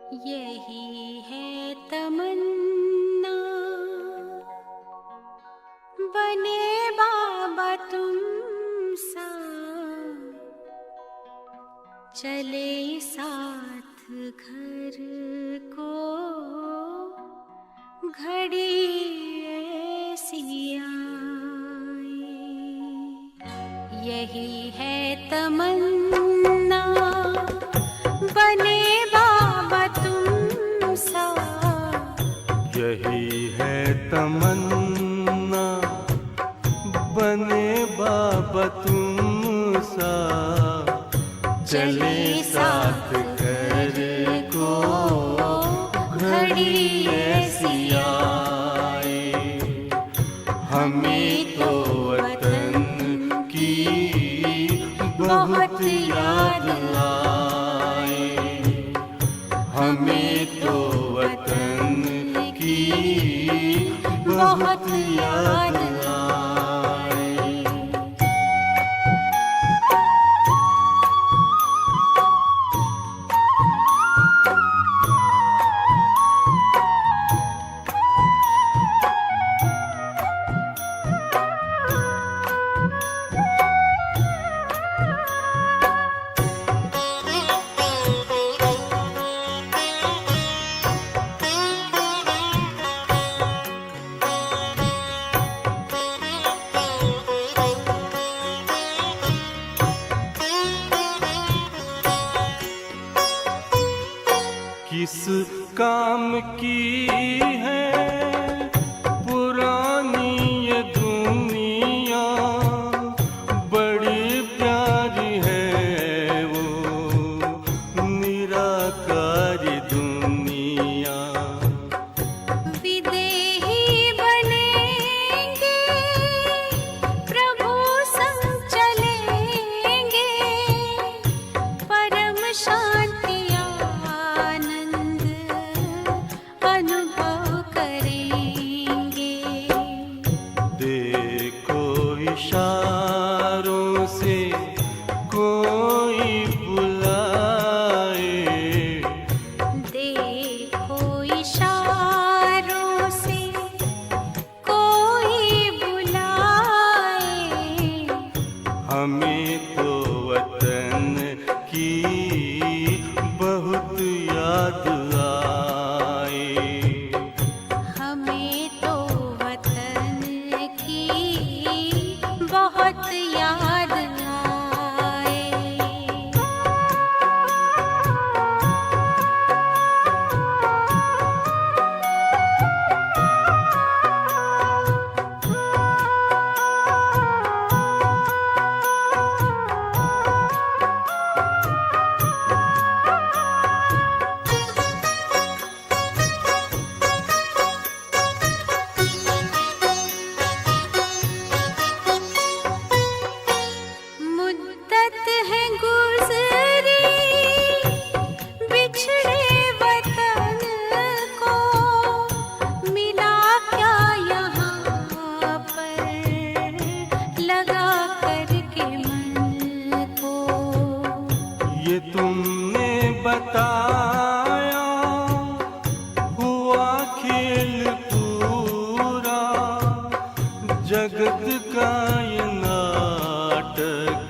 यही है तमन्ना, बने बाबा तुम सा, चले साथ घर को घड़ी ऐसी आए। यही है तमन्ना, बने बाबा तुम सा। यही है तमन्ना, बने बाबा तुम सा, चले साथ घर को घड़ी ऐसी आए। हमें तो वतन की बहुत याद आए, हमें तो वतन की बहुत याद आए। किस काम की है पुरानी ये दुनिया, बड़ी प्यारी है वो निराकारी दुनिया। विदेही बनेंगे, प्रभु संग चलेंगे, परम शांति अनुभव करेंगे। देखो इशारों से कोई बुलाए, देखो इशारों से कोई बुलाए। हमें तो वतन की बहुत याद आए, हमें तो वतन की बहुत याद आए। मुद्दत है गुज़री बिछड़े वतन को, मिला क्या यहाँ पर लगा करके मन को। ये तुमने बताया हुआ खेल पूरा, जगत का ये नाटक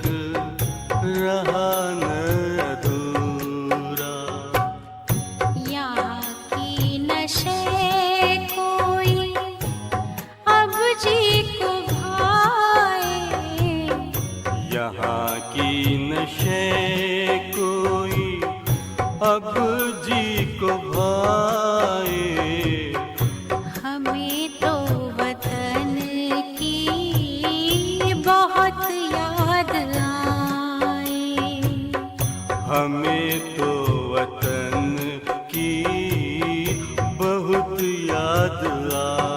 रहा न अधूरा। यहाँ की नशे कोई अब जी को भाए, यहाँ की नशे कोई अब जी को भाए। हमें तो वतन की बहुत याद आए, हमें तो वतन की बहुत याद आए।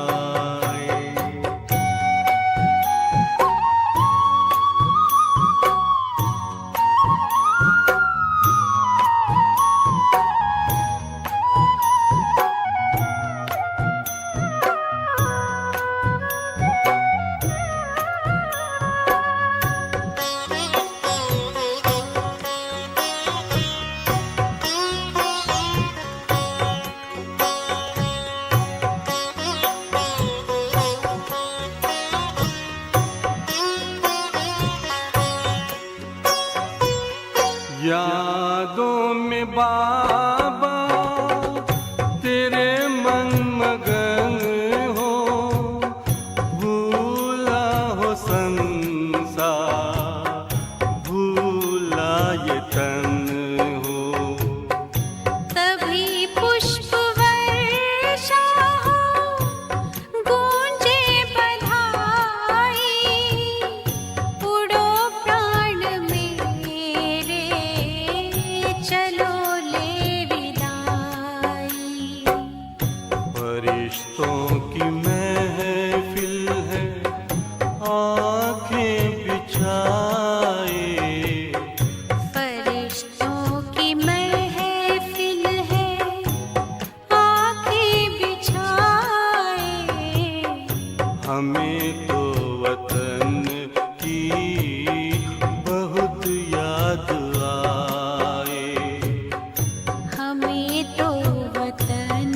हमें तो वतन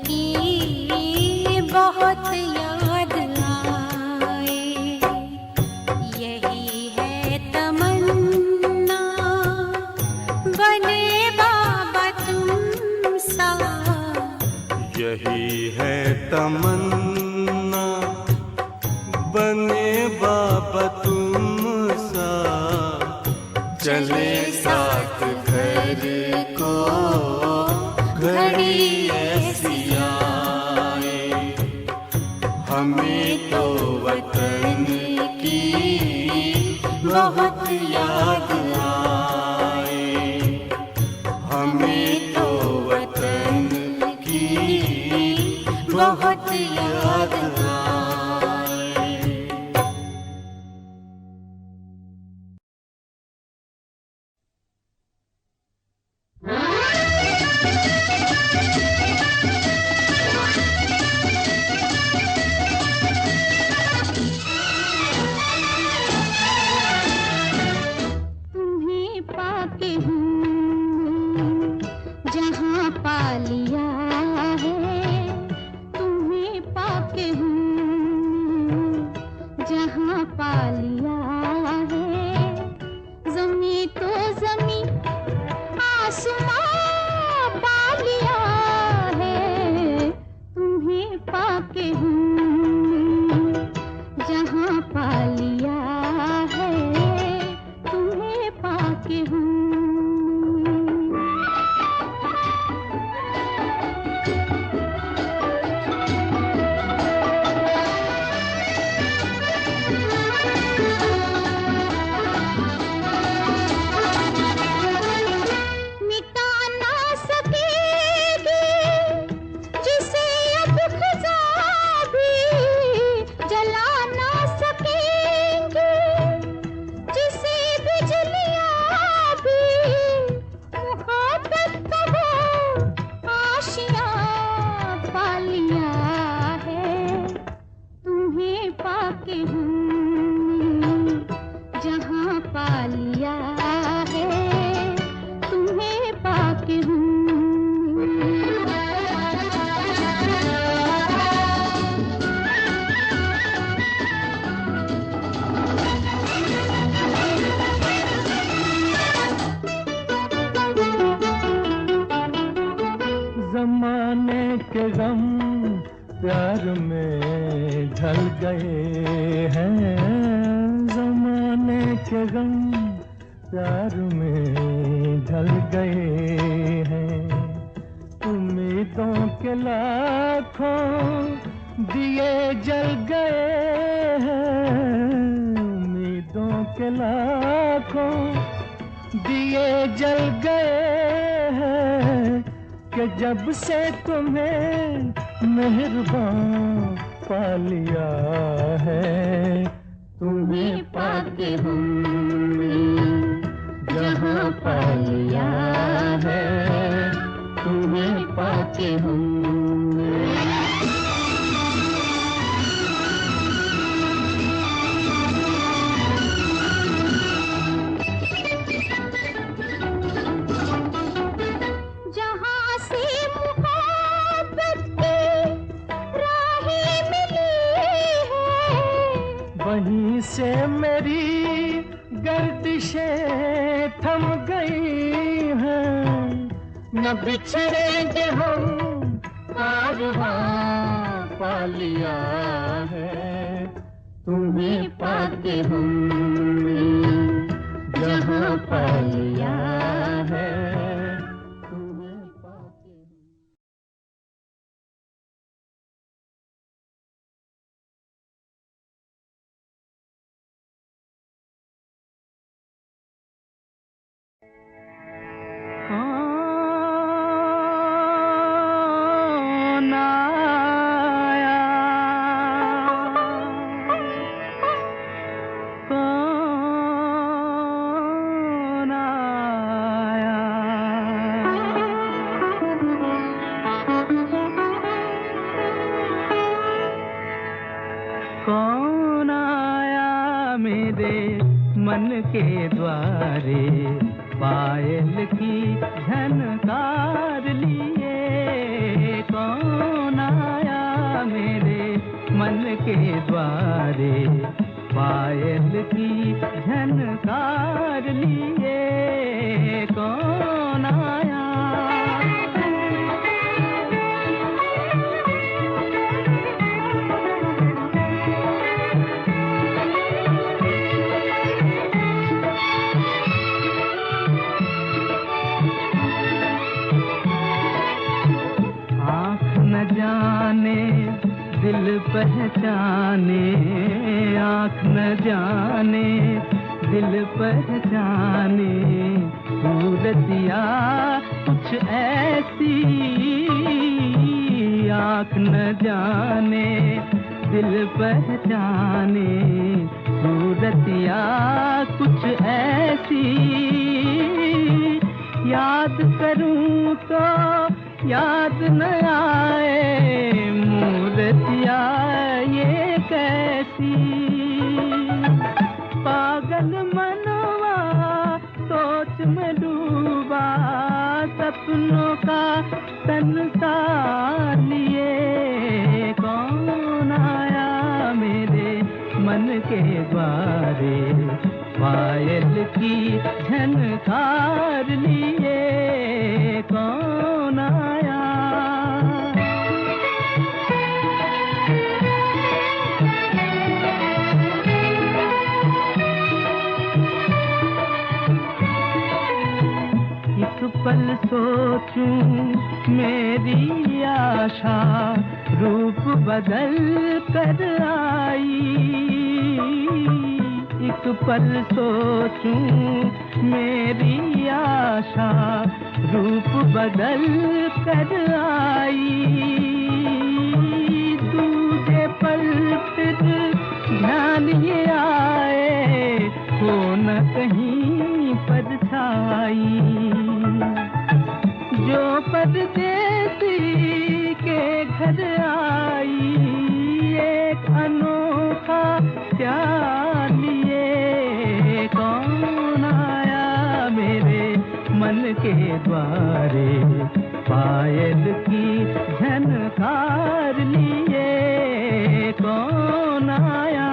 की बहुत याद आए। यही है तमन्ना बने बाबा तुम सा। यही है तमन्ना बने बाबा तुम सा। चले साथ घर को घड़ी ऐसी आए। हमें तो वतन की बहुत याद आए। हमें तो वतन की बहुत याद आए। तुम्हें पाके हूँ जहाँ पा लिया है। तुम्हें पाके हूँ जहाँ पा लिया है। ज़मीं तो ज़मीं आसमां पा लिया है। तुम्हें पाके हूँ जहाँ पा लिया है। तुम्हें पाके हूँ। मिटा ना सकेगी जिसे अब खुदा भी जला ना सकेंगे। जिसे बिजलियाँ भी मुहब्बत का वो आशियाँ पा लिया है। तुम्हें पाके हूँ जहाँ पा लिया है। तुम्हें पाके हूँ। जमाने के गम प्यार में ढल गए हैं। जमाने के गम प्यार में ढल गए हैं। उम्मीदों के लाखों दिए जल गए हैं। उम्मीदों के लाखों दिए जल गए हैं। कि जब से तुम्हें मेहरबान पा लिया है। तुम्हें पाके हमने जहाँ पा लिया है। तुम्हें पाके हमने जहाँ से मुहब्बत की राहें मिली है। वहीं से मेरी गर्दिशें थम गई हैं। न बिछड़ेंगे हम कारवां पा लिया है। तुम्हें पाके हमने जहाँ पा लिया है। तुम्हें पाके कौन आया, कौन आया। के द्वारे पायल की झनकार लिए कौन आया। आँख न जाने दिल पहचाने, आँख न जाने दिल पहचाने, सूरतिया कुछ ऐसी। आँख न जाने दिल पहचाने, सूरतिया कुछ ऐसी। याद करूं तो याद न आए, मूर्तिया ये कैसी। पागल मनवा सोच में डूबा, सपनों का संसार लिए कौन आया मेरे मन के द्वारे, पायल की झनकार लिए कौन आया। एक पल सोचूं मेरी आशा रूप बदल कर आई। एक पल सोचूं मेरी आशा रूप बदल कर आई। दूजे पल फिर ध्यान ये आए, हो न कहीं परछाई। जो परदेसी के घर आई, एक अनोखा प्यार लिए कौन आया मेरे मन के द्वारे, पायल की झनकार लिए कौन आया।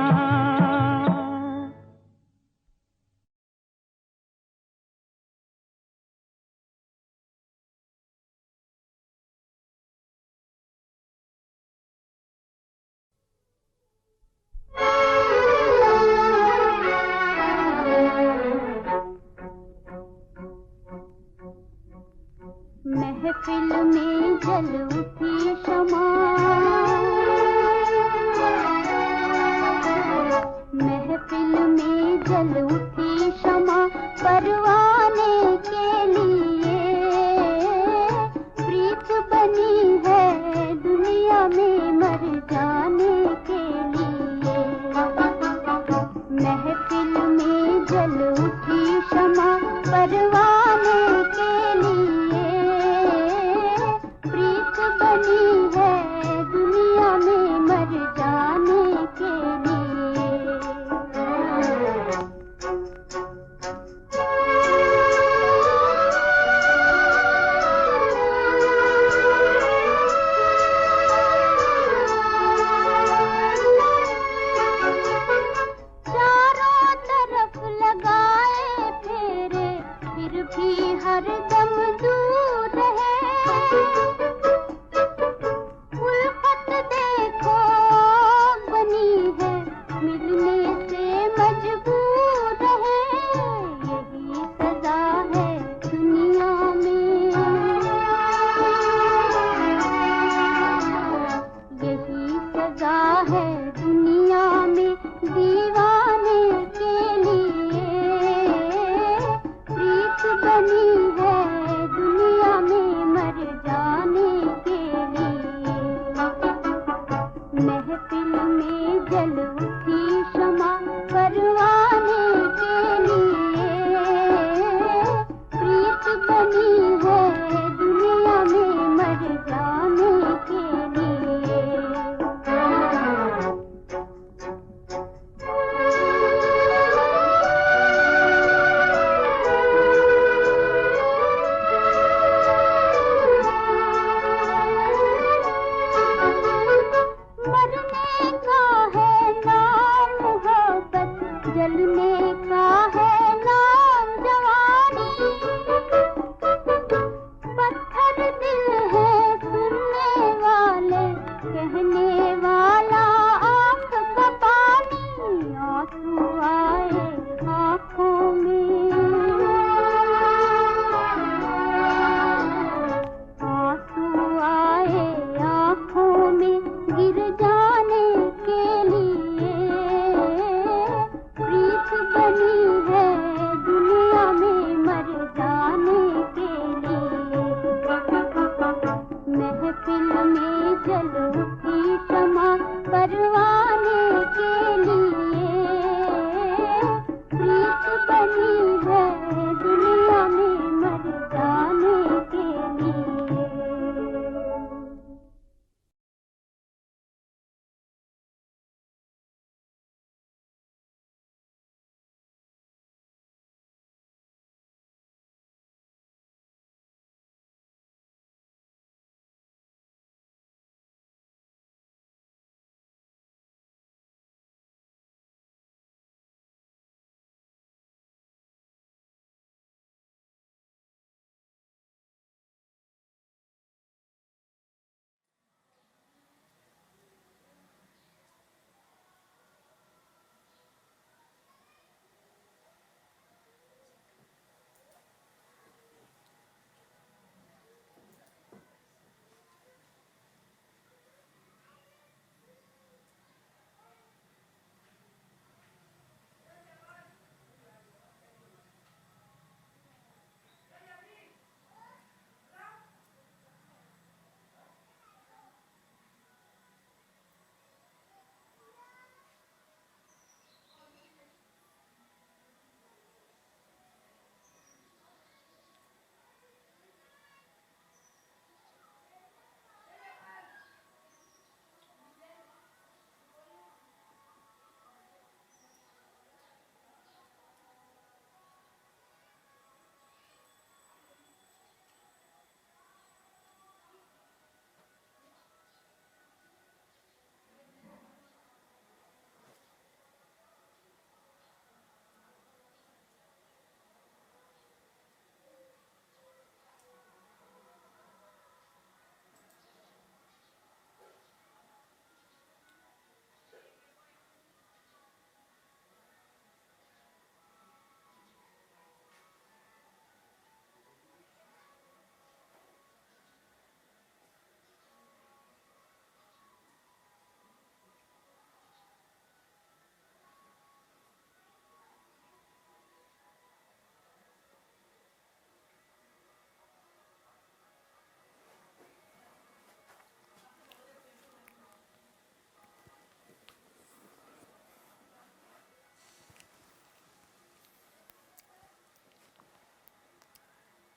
महफिल में जल उठी शमा, महफिल में जल उठी शमा, परवाने के लिए प्रीत बनी है दुनिया में मर जाने के लिए। महफिल में जल उठी शमा, परवाने के लिए प्रीत बनी है दुनिया में मर जाने के लिए।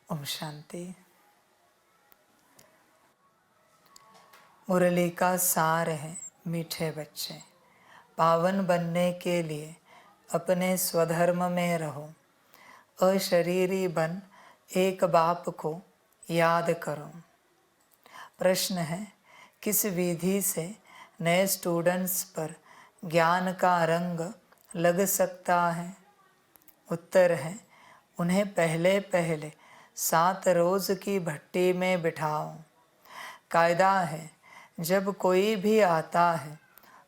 ओम शांति। मुरली का सार है मीठे बच्चे, पावन बनने के लिए अपने स्वधर्म में रहो, अशरीरी बन एक बाप को याद करो। प्रश्न है, किस विधि से नए स्टूडेंट्स पर ज्ञान का रंग लग सकता है? उत्तर है, उन्हें पहले पहले 7 रोज़ की भट्टी में बिठाओ। कायदा है, जब कोई भी आता है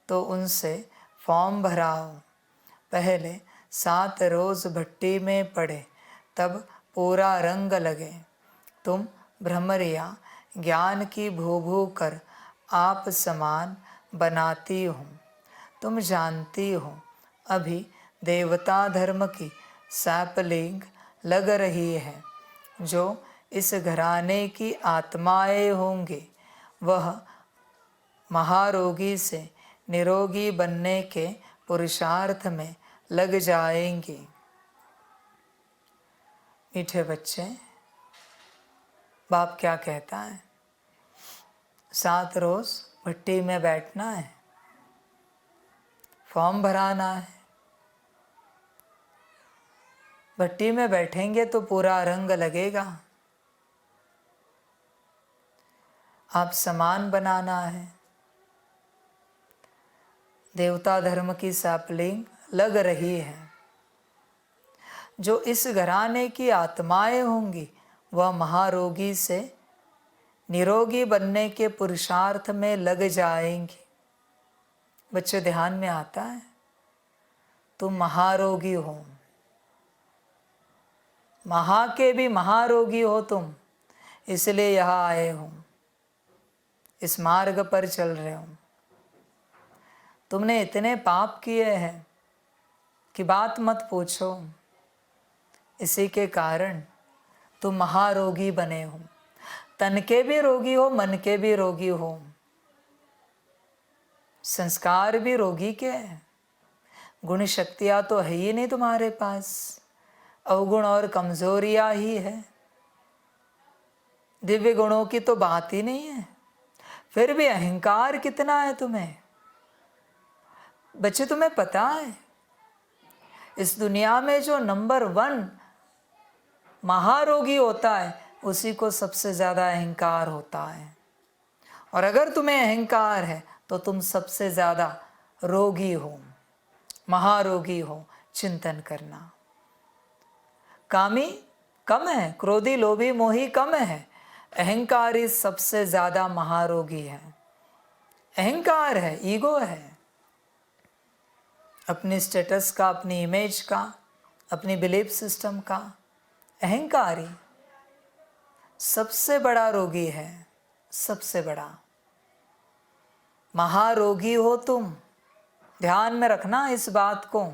तो उनसे फॉर्म भराओ। पहले 7 रोज़ भट्टी में पड़े तब पूरा रंग लगे। तुम भ्रमरिया ज्ञान की भू कर आप समान बनाती हो। तुम जानती हो अभी देवता धर्म की सैपलिंग लग रही है। जो इस घराने की आत्माएं होंगी वह महारोगी से निरोगी बनने के पुरुषार्थ में लग जाएंगी। मीठे बच्चे, बाप क्या कहता है? 7 रोज़ भट्टी में बैठना है, फॉर्म भराना है। भट्टी में बैठेंगे तो पूरा रंग लगेगा। आप समान बनाना है। देवता धर्म की सैपलिंग लग रही है। जो इस घराने की आत्माएं होंगी वह महारोगी से निरोगी बनने के पुरुषार्थ में लग जाएंगी। बच्चे, ध्यान में आता है, तुम महारोगी हो, महा के भी महारोगी हो तुम, इसलिए यहाँ आए हो, इस मार्ग पर चल रहे हो। तुमने इतने पाप किए हैं कि बात मत पूछो। इसी के कारण तुम महारोगी बने हो। तन के भी रोगी हो, मन के भी रोगी हो, संस्कार भी रोगी के हैं। गुण शक्तियाँ तो है ही नहीं तुम्हारे पास, अवगुण और कमजोरियां ही है। दिव्य गुणों की तो बात ही नहीं है। फिर भी अहंकार कितना है तुम्हें। बच्चे, तुम्हें पता है इस दुनिया में जो नंबर 1 महारोगी होता है उसी को सबसे ज़्यादा अहंकार होता है। और अगर तुम्हें अहंकार है तो तुम सबसे ज़्यादा रोगी हो, महारोगी हो। चिंतन करना। कामी कम है, क्रोधी लोभी मोही कम है, अहंकारी सबसे ज़्यादा महारोगी है। अहंकार है, ईगो है, अपनी स्टेटस का, अपनी इमेज का, अपनी बिलीफ सिस्टम का। अहंकारी सबसे बड़ा रोगी है, सबसे बड़ा महारोगी हो तुम। ध्यान में रखना इस बात को।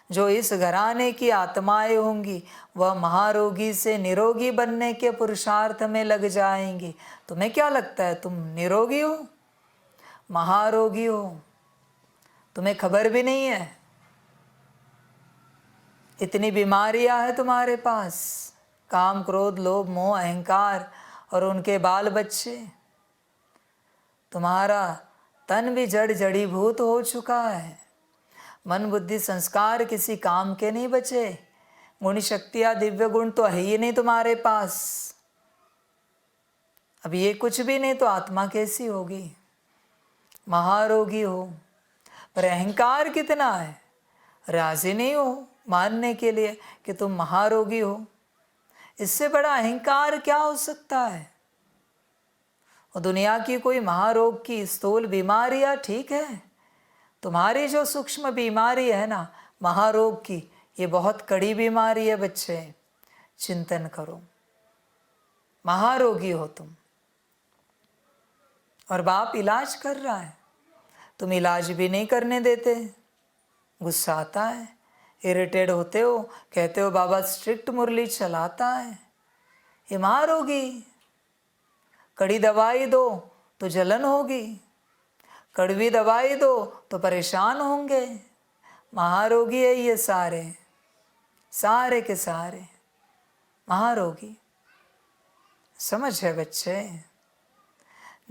जो इस घराने की आत्माएं होंगी वह महारोगी से निरोगी बनने के पुरुषार्थ में लग जाएंगी। तुम्हें क्या लगता है तुम निरोगी हो, महारोगी हो? तुम्हें खबर भी नहीं है। इतनी बीमारियां हैं तुम्हारे पास, काम, क्रोध, लोभ, मोह, अहंकार और उनके बाल बच्चे। तुम्हारा तन भी जड़ जड़ीभूत हो चुका है। मन बुद्धि संस्कार किसी काम के नहीं बचे। गुण शक्तियाँ दिव्य गुण तो है ही नहीं तुम्हारे पास। अब ये कुछ भी नहीं तो आत्मा कैसी होगी? महारोगी हो। पर अहंकार कितना है, राजी नहीं हो मानने के लिए कि तुम महारोगी हो। इससे बड़ा अहंकार क्या हो सकता है? और दुनिया की कोई महारोग की स्थूल बीमारियां ठीक है, तुम्हारी जो सूक्ष्म बीमारी है ना महारोग की, ये बहुत कड़ी बीमारी है। बच्चे, चिंतन करो, महारोगी हो तुम और बाप इलाज कर रहा है, तुम इलाज भी नहीं करने देते। गुस्सा आता है, इरिटेट होते हो, कहते हो बाबा स्ट्रिक्ट मुरली चलाता है। ये महारोगी। कड़ी दवाई दो तो जलन होगी, कड़वी दवाई दो तो परेशान होंगे। महारोगी है ये सारे, सारे के सारे महारोगी। समझ है बच्चे?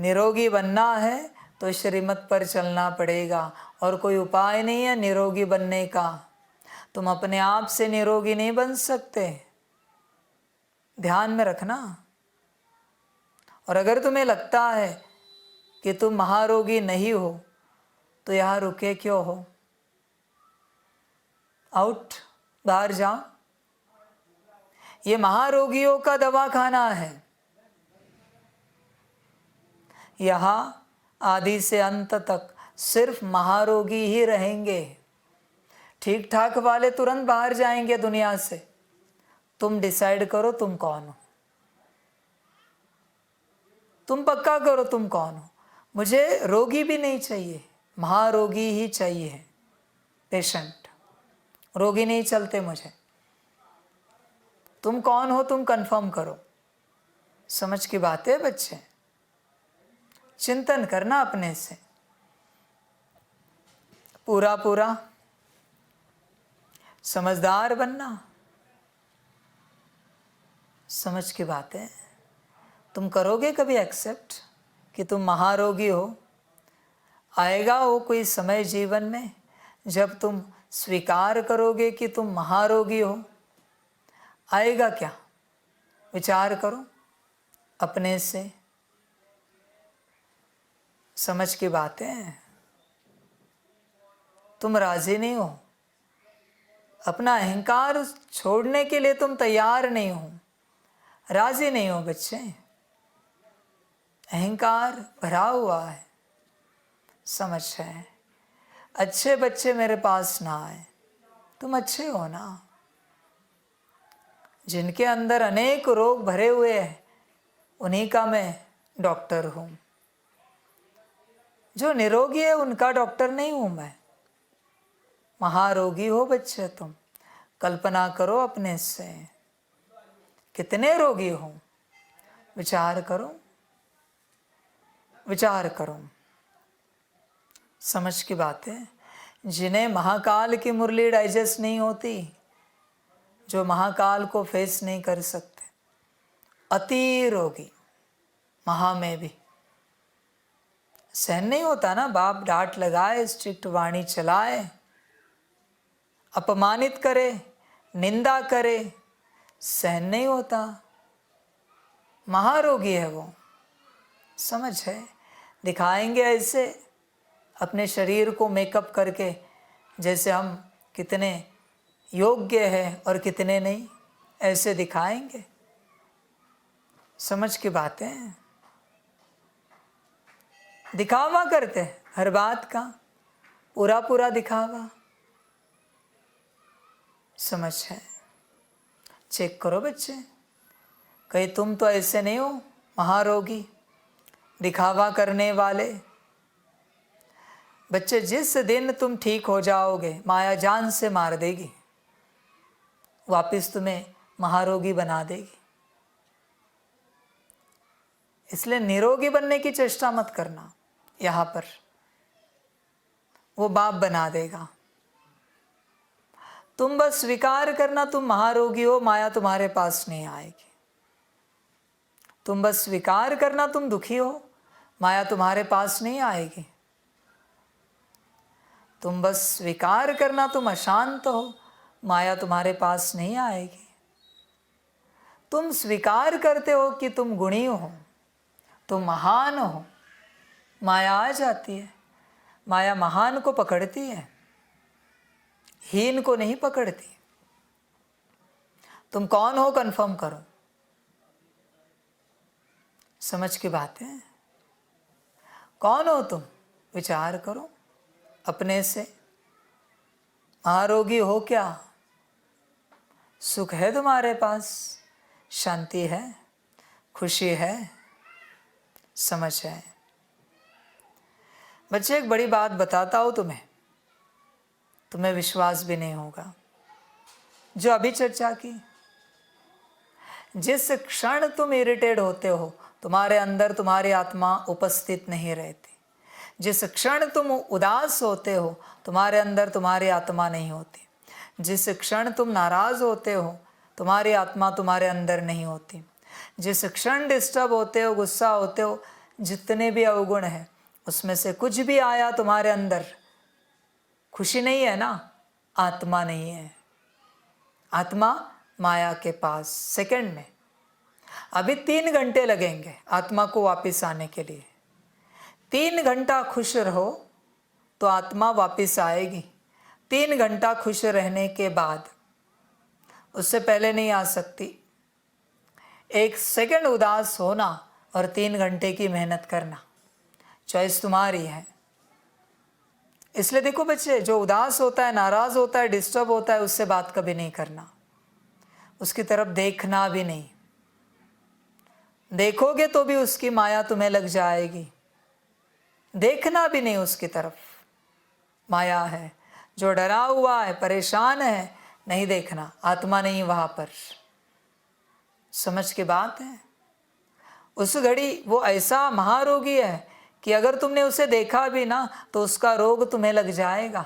निरोगी बनना है तो श्रीमत पर चलना पड़ेगा और कोई उपाय नहीं है निरोगी बनने का। तुम अपने आप से निरोगी नहीं बन सकते, ध्यान में रखना। और अगर तुम्हें लगता है कि तुम महारोगी नहीं हो तो यहाँ रुके क्यों हो? आउट, बाहर जाओ। ये महारोगियों का दवाखाना है। यहाँ आदि से अंत तक सिर्फ महारोगी ही रहेंगे। ठीक ठाक वाले तुरंत बाहर जाएंगे दुनिया से। तुम डिसाइड करो तुम कौन हो, तुम पक्का करो तुम कौन हो। मुझे रोगी भी नहीं चाहिए, महारोगी ही चाहिए। पेशेंट, रोगी नहीं चलते मुझे। तुम कौन हो तुम कंफर्म करो। समझ की बात है बच्चे? चिंतन करना अपने से पूरा पूरा, समझदार बनना। समझ की बात है? तुम करोगे कभी एक्सेप्ट कि तुम महारोगी हो? आएगा वो कोई समय जीवन में जब तुम स्वीकार करोगे कि तुम महारोगी हो? आएगा क्या? विचार करो अपने से। समझ की बात है? तुम राजी नहीं हो, अपना अहंकार छोड़ने के लिए तुम तैयार नहीं हो, राजी नहीं हो बच्चे। अहंकार भरा हुआ है। समझ है? अच्छे बच्चे मेरे पास ना आए। तुम अच्छे हो ना? जिनके अंदर अनेक रोग भरे हुए हैं उन्हीं का मैं डॉक्टर हूँ। जो निरोगी है उनका डॉक्टर नहीं हूँ मैं। महारोगी हो बच्चे तुम। कल्पना करो अपने से कितने रोगी हो। विचार करो, विचार करो। समझ की बात है? जिन्हें महाकाल की मुरली डाइजेस्ट नहीं होती, जो महाकाल को फेस नहीं कर सकते, अति रोगी। महा में भी सहन नहीं होता ना। बाप डांट लगाए, स्ट्रिक्ट वाणी चलाए, अपमानित करे, निंदा करे, सहन नहीं होता। महारोगी है वो। समझ है? दिखाएंगे ऐसे अपने शरीर को मेकअप करके जैसे हम कितने योग्य हैं और कितने नहीं, ऐसे दिखाएंगे। समझ की बातें? दिखावा करते हर बात का, पूरा पूरा दिखावा। समझ है? चेक करो बच्चे, कहीं तुम तो ऐसे नहीं हो महारोगी, दिखावा करने वाले। बच्चे जिस दिन तुम ठीक हो जाओगे माया जान से मार देगी, वापिस तुम्हें महारोगी बना देगी। इसलिए निरोगी बनने की चेष्टा मत करना। यहाँ पर वो बाप बना देगा। तुम बस स्वीकार करना तुम महारोगी हो, माया तुम्हारे पास नहीं आएगी। तुम बस स्वीकार करना तुम दुखी हो, माया तुम्हारे पास नहीं आएगी। तुम बस स्वीकार करना तुम अशांत हो, माया तुम्हारे पास नहीं आएगी। तुम स्वीकार करते हो कि तुम गुणी हो, तुम महान हो, माया आ जाती है। माया महान को पकड़ती है, हीन को नहीं पकड़ती। तुम कौन हो कंफर्म करो। समझ की बात है? कौन हो तुम? विचार करो अपने से। महारोगी हो क्या? सुख है तुम्हारे पास, शांति है, खुशी है। समझ है? बच्चे एक बड़ी बात बताता हूँ तुम्हें, तुम्हें विश्वास भी नहीं होगा। जो अभी चर्चा की, जिस क्षण तुम इरिटेट होते हो तुम्हारे अंदर तुम्हारी आत्मा उपस्थित नहीं रहती। जिस क्षण तुम उदास होते हो तुम्हारे अंदर तुम्हारी आत्मा नहीं होती। जिस क्षण तुम नाराज होते हो तुम्हारी आत्मा तुम्हारे अंदर नहीं होती। जिस क्षण डिस्टर्ब होते हो, गुस्सा होते हो, जितने भी अवगुण हैं उसमें से कुछ भी आया तुम्हारे अंदर, खुशी नहीं है ना, आत्मा नहीं है। आत्मा माया के पास सेकंड में। अभी 3 घंटे लगेंगे आत्मा को वापस आने के लिए। 3 घंटा खुश रहो तो आत्मा वापस आएगी। 3 घंटा खुश रहने के बाद, उससे पहले नहीं आ सकती। 1 सेकंड उदास होना और 3 घंटे की मेहनत करना, चॉइस तुम्हारी है। इसलिए देखो बच्चे, जो उदास होता है, नाराज होता है, डिस्टर्ब होता है, उससे बात कभी नहीं करना, उसकी तरफ देखना भी नहीं। देखोगे तो भी उसकी माया तुम्हें लग जाएगी। देखना भी नहीं उसकी तरफ, माया है। जो डरा हुआ है, परेशान है, नहीं देखना, आत्मा नहीं वहां पर। समझ की बात है। उस घड़ी वो ऐसा महारोगी है कि अगर तुमने उसे देखा भी ना तो उसका रोग तुम्हें लग जाएगा,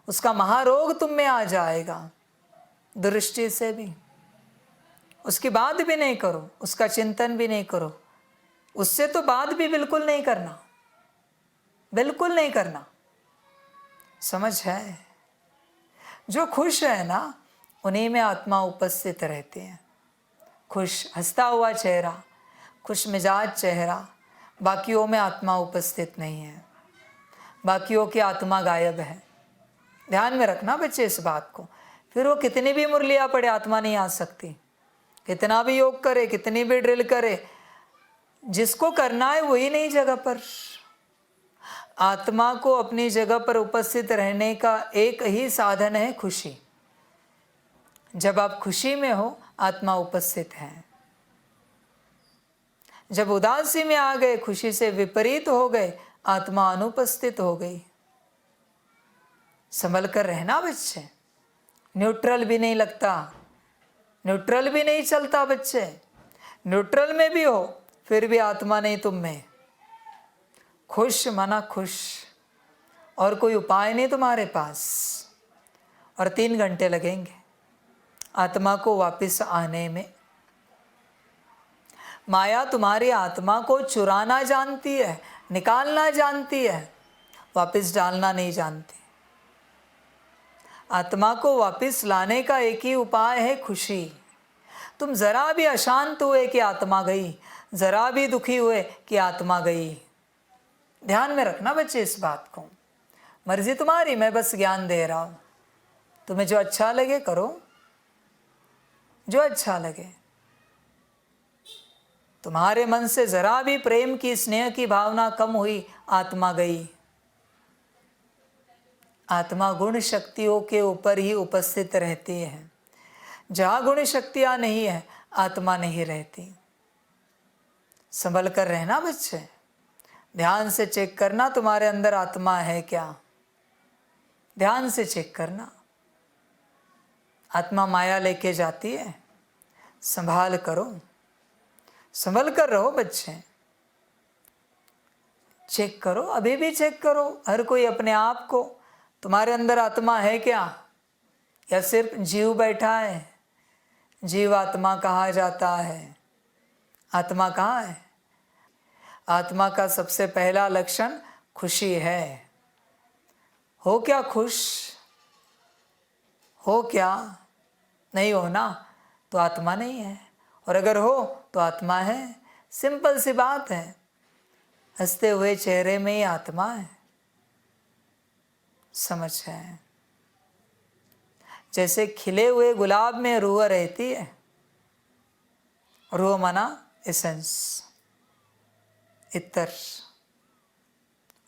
उसका महारोग तुम में आ जाएगा। दृष्टि से भी उसकी बात भी नहीं करो, उसका चिंतन भी नहीं करो, उससे तो बात भी बिल्कुल नहीं करना, बिल्कुल नहीं करना। समझ है। जो खुश है ना, उन्हीं में आत्मा उपस्थित रहती है। खुश, हंसता हुआ चेहरा, खुश मिजाज चेहरा, बाकियों में आत्मा उपस्थित नहीं है, बाकियों की आत्मा गायब है। ध्यान में रखना बच्चे इस बात को। फिर वो कितनी भी मुरलियाँ पड़े, आत्मा नहीं आ सकती। कितना भी योग करे, कितनी भी ड्रिल करे, जिसको करना है वही नहीं जगह पर। आत्मा को अपनी जगह पर उपस्थित रहने का एक ही साधन है खुशी। जब आप खुशी में हो, आत्मा उपस्थित है। जब उदासी में आ गए, खुशी से विपरीत हो गए, आत्मा अनुपस्थित हो गई। संभल कर रहना बच्चे। न्यूट्रल भी नहीं लगता, न्यूट्रल भी नहीं चलता बच्चे। न्यूट्रल में भी हो फिर भी आत्मा नहीं तुम में। खुश मना खुश, और कोई उपाय नहीं तुम्हारे पास। और 3 घंटे लगेंगे आत्मा को वापस आने में। माया तुम्हारी आत्मा को चुराना जानती है, निकालना जानती है, वापस डालना नहीं जानती। आत्मा को वापस लाने का एक ही उपाय है खुशी। तुम जरा भी अशांत हुए कि आत्मा गई, जरा भी दुखी हुए कि आत्मा गई। ध्यान में रखना बच्चे इस बात को। मर्जी तुम्हारी, मैं बस ज्ञान दे रहा हूं। तुम्हें जो अच्छा लगे करो, जो अच्छा लगे। तुम्हारे मन से जरा भी प्रेम की, स्नेह की भावना कम हुई, आत्मा गई। आत्मा गुण शक्तियों के ऊपर ही उपस्थित रहती है। जहाँ गुण शक्तियाँ नहीं है, आत्मा नहीं रहती। संभल कर रहना बच्चे। ध्यान से चेक करना तुम्हारे अंदर आत्मा है क्या। ध्यान से चेक करना। आत्मा माया लेके जाती है, संभाल करो, संभल कर रहो बच्चे। चेक करो, अभी भी चेक करो हर कोई अपने आप को। तुम्हारे अंदर आत्मा है क्या, या सिर्फ जीव बैठा है। जीव आत्मा कहा जाता है। आत्मा कहाँ है। आत्मा का सबसे पहला लक्षण खुशी है। हो क्या खुश, हो क्या, नहीं हो ना तो आत्मा नहीं है, और अगर हो तो आत्मा है। सिंपल सी बात है। हंसते हुए चेहरे में ही आत्मा है। समझ है। जैसे खिले हुए गुलाब में रूह रहती है, रूह माना एसेंस, इत्र।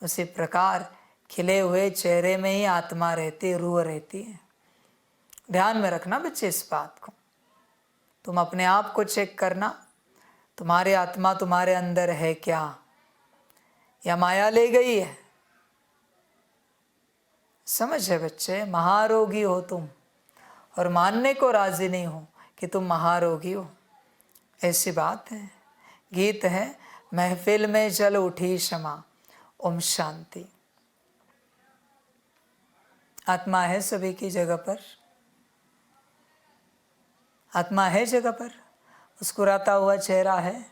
उसी प्रकार खिले हुए चेहरे में ही आत्मा रहती है, रूह रहती है। ध्यान में रखना बच्चे इस बात को। तुम अपने आप को चेक करना, तुम्हारी आत्मा तुम्हारे अंदर है क्या, या माया ले गई है। समझ है बच्चे। महारोगी हो तुम, और मानने को राजी नहीं हो कि तुम महारोगी हो। ऐसी बात है। गीत है, महफिल में जल उठी क्षमा, ओम शांति। आत्मा है सभी की जगह पर। आत्मा है जगह पर, मुस्कुराता हुआ चेहरा है।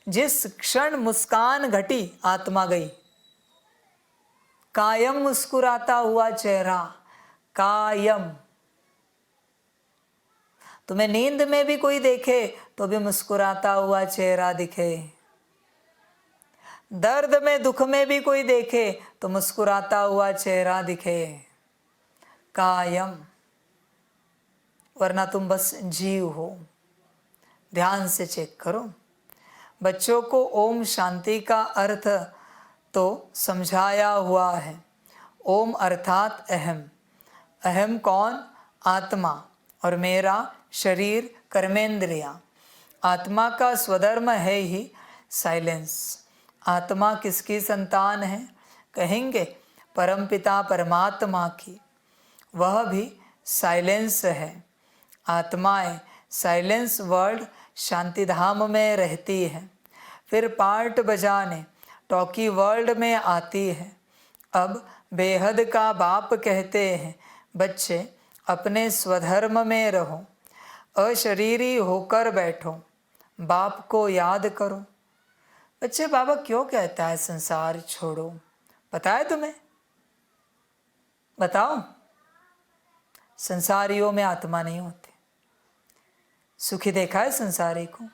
जिस क्षण मुस्कान घटी आत्मा गई। कायम मुस्कुराता हुआ चेहरा, कायम। तुम्हें नींद में भी कोई देखे तो भी मुस्कुराता हुआ चेहरा दिखे। दर्द में दुख में भी कोई देखे तो मुस्कुराता हुआ चेहरा दिखे। कायम, वरना तुम बस जीव हो। ध्यान से चेक करो। बच्चों को ओम शांति का अर्थ तो समझाया हुआ है। ओम अर्थात अहम। अहम कौन? आत्मा। और मेरा शरीर, कर्मेंद्रिया। आत्मा का स्वधर्म है ही साइलेंस। आत्मा किसकी संतान है? कहेंगे परमपिता परमात्मा की। वह भी साइलेंस है। आत्माएं साइलेंस वर्ल्ड शांति धाम में रहती है, फिर पार्ट बजाने टॉकी वर्ल्ड में आती है। अब बेहद का बाप कहते हैं, बच्चे अपने स्वधर्म में रहो, अशरीरी होकर बैठो, बाप को याद करो। बच्चे, बाबा क्यों कहता है संसार छोड़ो? पता है तुम्हें? बताओ। संसारियों में आत्मा नहीं होती। सुखी देखा है संसारी को?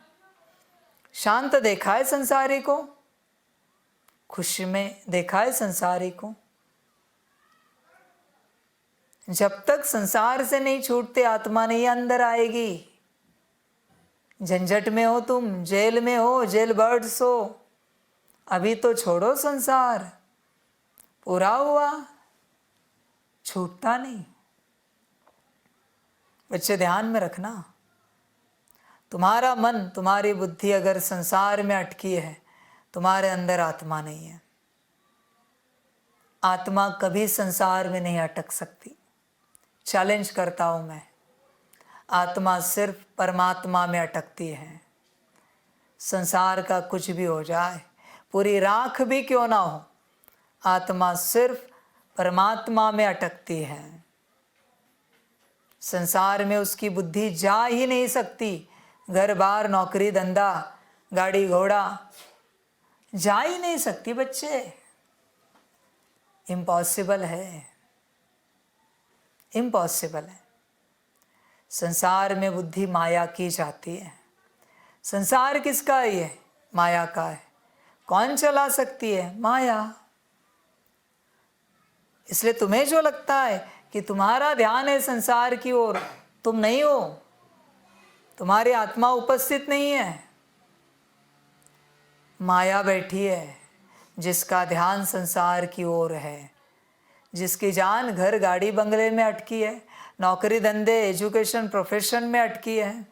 शांत देखा है संसारी को? खुशी में देखा है संसारी को? जब तक संसार से नहीं छूटते आत्मा नहीं अंदर आएगी। झंझट में हो तुम, जेल में हो, जेल बर्ड्स हो, अभी तो छोड़ो संसार। पूरा हुआ, छूटता नहीं। बच्चे ध्यान में रखना, तुम्हारा मन, तुम्हारी बुद्धि अगर संसार में अटकी है, तुम्हारे अंदर आत्मा नहीं है। आत्मा कभी संसार में नहीं अटक सकती। चैलेंज करता हूं मैं। आत्मा सिर्फ परमात्मा में अटकती है। संसार का कुछ भी हो जाए, पूरी राख भी क्यों ना हो, आत्मा सिर्फ परमात्मा में अटकती है। संसार में उसकी बुद्धि जा ही नहीं सकती। घर बार, नौकरी धंधा, गाड़ी घोड़ा, जा ही नहीं सकती बच्चे। इम्पॉसिबल है, इम्पॉसिबल है। संसार में बुद्धि माया की जाती है। संसार किसका है? ये माया का है। कौन चला सकती है? माया। इसलिए तुम्हें जो लगता है कि तुम्हारा ध्यान है संसार की ओर, तुम नहीं हो। तुम्हारी आत्मा उपस्थित नहीं है। माया बैठी है, जिसका ध्यान संसार की ओर है, जिसकी जान घर गाड़ी बंगले में अटकी है, नौकरी धंधे एजुकेशन प्रोफेशन में अटकी है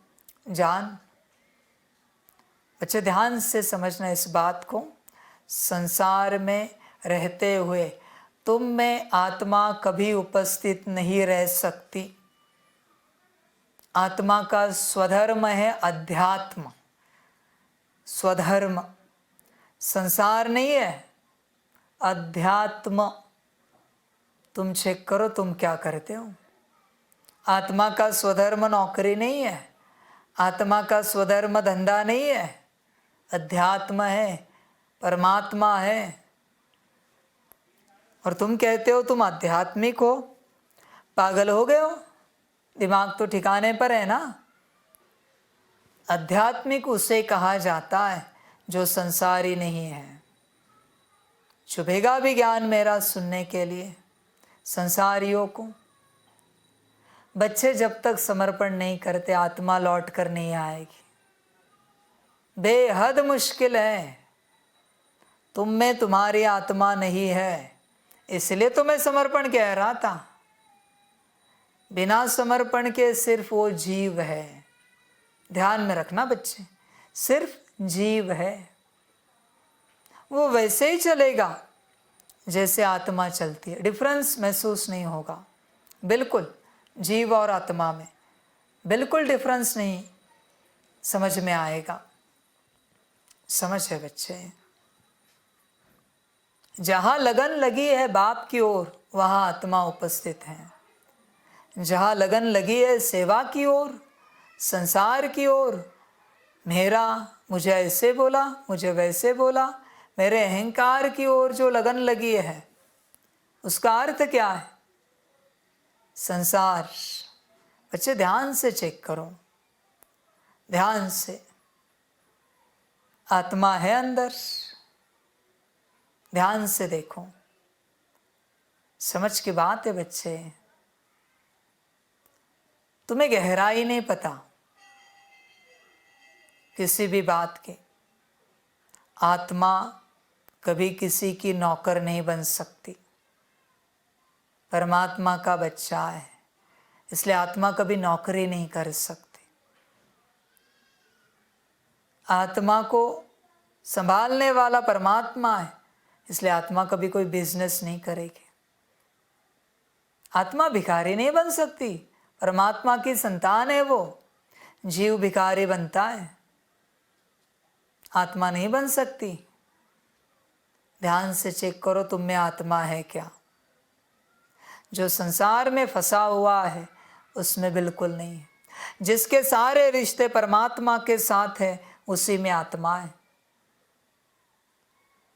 जान। बच्चे ध्यान से समझना इस बात को। संसार में रहते हुए तुम में आत्मा कभी उपस्थित नहीं रह सकती। आत्मा का स्वधर्म है अध्यात्म। स्वधर्म संसार नहीं है, अध्यात्म। तुम चेक करो तुम क्या करते हो। आत्मा का स्वधर्म नौकरी नहीं है, आत्मा का स्वधर्म धंधा नहीं है, अध्यात्म है, परमात्मा है। और तुम कहते हो तुम आध्यात्मिक हो। पागल हो गए हो? दिमाग तो ठिकाने पर है ना। आध्यात्मिक उसे कहा जाता है जो संसारी नहीं है। चुभेगा भी ज्ञान मेरा सुनने के लिए संसारियों को। बच्चे जब तक समर्पण नहीं करते आत्मा लौट कर नहीं आएगी। बेहद मुश्किल है। तुम में तुम्हारी आत्मा नहीं है, इसलिए तो मैं समर्पण कह रहा था। बिना समर्पण के सिर्फ वो जीव है। ध्यान में रखना बच्चे, सिर्फ जीव है। वो वैसे ही चलेगा जैसे आत्मा चलती है। डिफरेंस महसूस नहीं होगा। बिल्कुल जीव और आत्मा में बिल्कुल डिफरेंस नहीं समझ में आएगा। समझ है बच्चे? जहाँ लगन लगी है बाप की ओर, वहाँ आत्मा उपस्थित है। जहाँ लगन लगी है सेवा की ओर, संसार की ओर, मेरा, मुझे ऐसे बोला, मुझे वैसे बोला, मेरे अहंकार की ओर जो लगन लगी है, उसका अर्थ क्या है? संसार। बच्चे ध्यान से चेक करो, ध्यान से। आत्मा है अंदर, ध्यान से देखो। समझ की बात है बच्चे। तुम्हें गहराई नहीं पता किसी भी बात की। आत्मा कभी किसी की नौकर नहीं बन सकती, परमात्मा का बच्चा है, इसलिए आत्मा कभी नौकरी नहीं कर सकती। आत्मा को संभालने वाला परमात्मा है, इसलिए आत्मा कभी कोई बिजनेस नहीं करेगी। आत्मा भिखारी नहीं बन सकती, परमात्मा की संतान है वो। जीव भिखारी बनता है, आत्मा नहीं बन सकती। ध्यान से चेक करो तुम में आत्मा है क्या? जो संसार में फंसा हुआ है उसमें बिल्कुल नहीं है। जिसके सारे रिश्ते परमात्मा के साथ है उसी में आत्मा है।